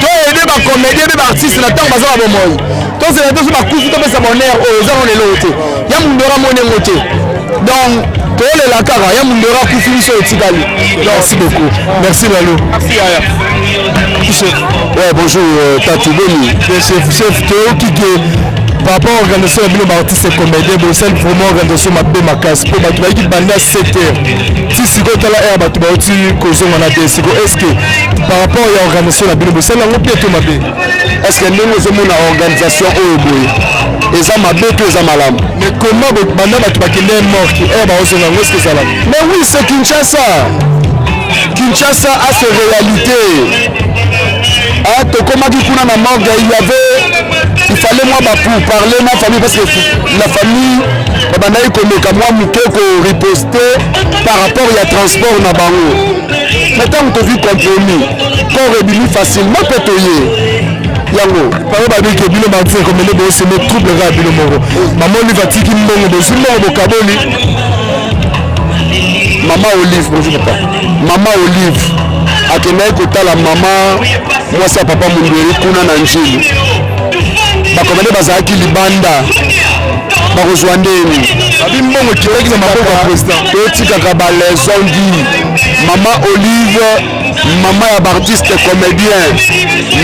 toyede bacomédien mpe baartiste na ntango baza na bomoi tozela te so bakufi topesa bonheur oyo eza no lelo te ya mundora monengo te donc tolela kaka ya mundora akufi biso etikali merci beaucoup merci Lalo merci Yaya ouais bonjour Tati Boni chef toyoki ke par rapport à l'organisation de nos artistes et comédiens, c'est vraiment organisation mabe makasi pour bato bayiki banda 7 heures. Si siko tala air bato bauti kozo ngana te siko est-ce que par rapport à l'organisation de nos c'est lango pieto mabe. Est-ce que nous sommes une organisation oyo boye eza mabe to eza malamu. Mais comment banda bato bakende mort qui air ba ozo ngana est-ce que ça là? Mais oui, c'est Kinshasa. Kinshasa a ses réalités. Ah, tokomaki kuna na morgue, il fallait moi pour parler ma famille parce que la famille babanayi komeka moi muke ko riposter par rapport à transport na bango. Maintenant on vu compromis. Corps ebili facilement petoyer. Yango paro ba biki bino ba tse comme les c'est le trouble ra bino moro. Maman lui va tiki mbongo de zimo bokaboli. Maman Olive, bonjour papa. Maman Olive. Akena kotala mama mwasi ya papa Mundweri kuna na njili bakomane bazalaki libanda bakozwa ndeni babimbongo kireki za maboko ya président totikaka balezongi mama Olive mama ya baartiste comédien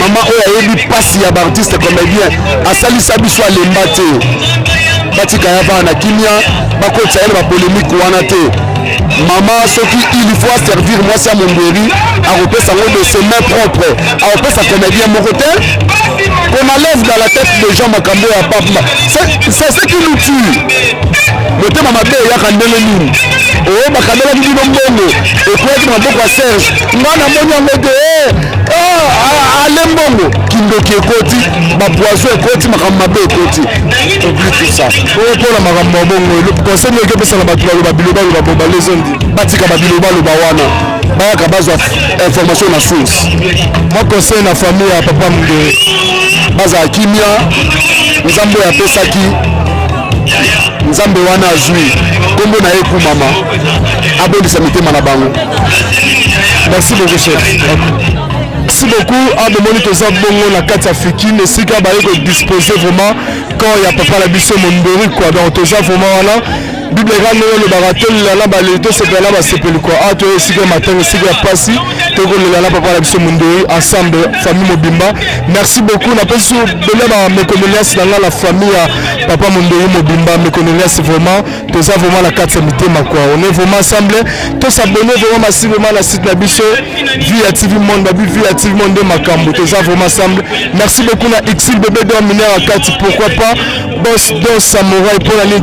mama oyo ayebi pasi ya baartiste comédien asalisa biso alemba te batika ya bana na kimia bakotisa yele bapolémique wana te mama soki il faut servir mwasi ya Mundweri akopesa ngo de ses mains propres akopesa comédien moko te qu'on enlève dans la tête des gens makambo ya papa c'est ce qui nous tue motema mabe eyaka ndenge nini oyo bakabelaki bino mbongo ekweyaki na maboko ya Serge nga na moni yango te ale mbongo kindoki ekoti bapoiso ekoti makambo mabe ekoti oublie tout ça oyo mpona makambo ya bongo conseil oyo ekepesaka bato baloba biloba loba balezondi batika babiloba loba wana bayaka bazwa information na source moi conseil na famille ya papa Mundweri bazala kimia nzambe oyo apesaki nzambe wana azwi kombo na ye kumama abondisa mitema na bango. Merci beaucoup chef. Merci beaucoup à Bomoni Toza Bongo na kati africaine esika baye ko disposer vraiment quand il y a papa la biso Mundweri quoi donc Toza vraiment wana Bible ngano le baratel la balito c'est là ba sepeli quoi ah to esika matin esika pasi to ko le la papa la biso Mundweri ensemble famille Mobimba. Merci beaucoup na peso de la mes condoléances dans la famille papa Mundweri Mobimba mes condoléances vraiment Toza vraiment la kati mitema quoi on est vraiment ensemble to s'abonner vraiment massivement la site la biso via TV Monde via TV Monde makambo Toza vraiment ensemble. Merci beaucoup na Xil bébé dominaire à kati pourquoi pas boss dos samouraï pour la nuit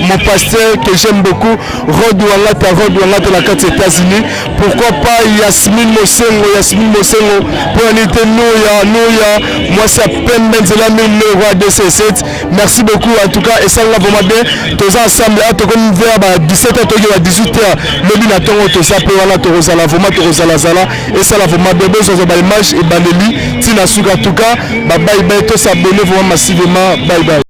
mon pasteur que j'aime beaucoup Rod Wangata la carte États-Unis pourquoi pas Yasmine Mosengo pour la nuit Nouya moi c'est peine Benzela 1000 roi de C7 merci beaucoup en tout cas et ça là vraiment bien tous ensemble à comme vers 17h à 18h le bina tongo to ça peut voilà to rozala vraiment to rozala zala et ça là vraiment bien besoin de image et bandeli tina suka en tout cas bye bye to s'abonner vraiment massivement bye bye.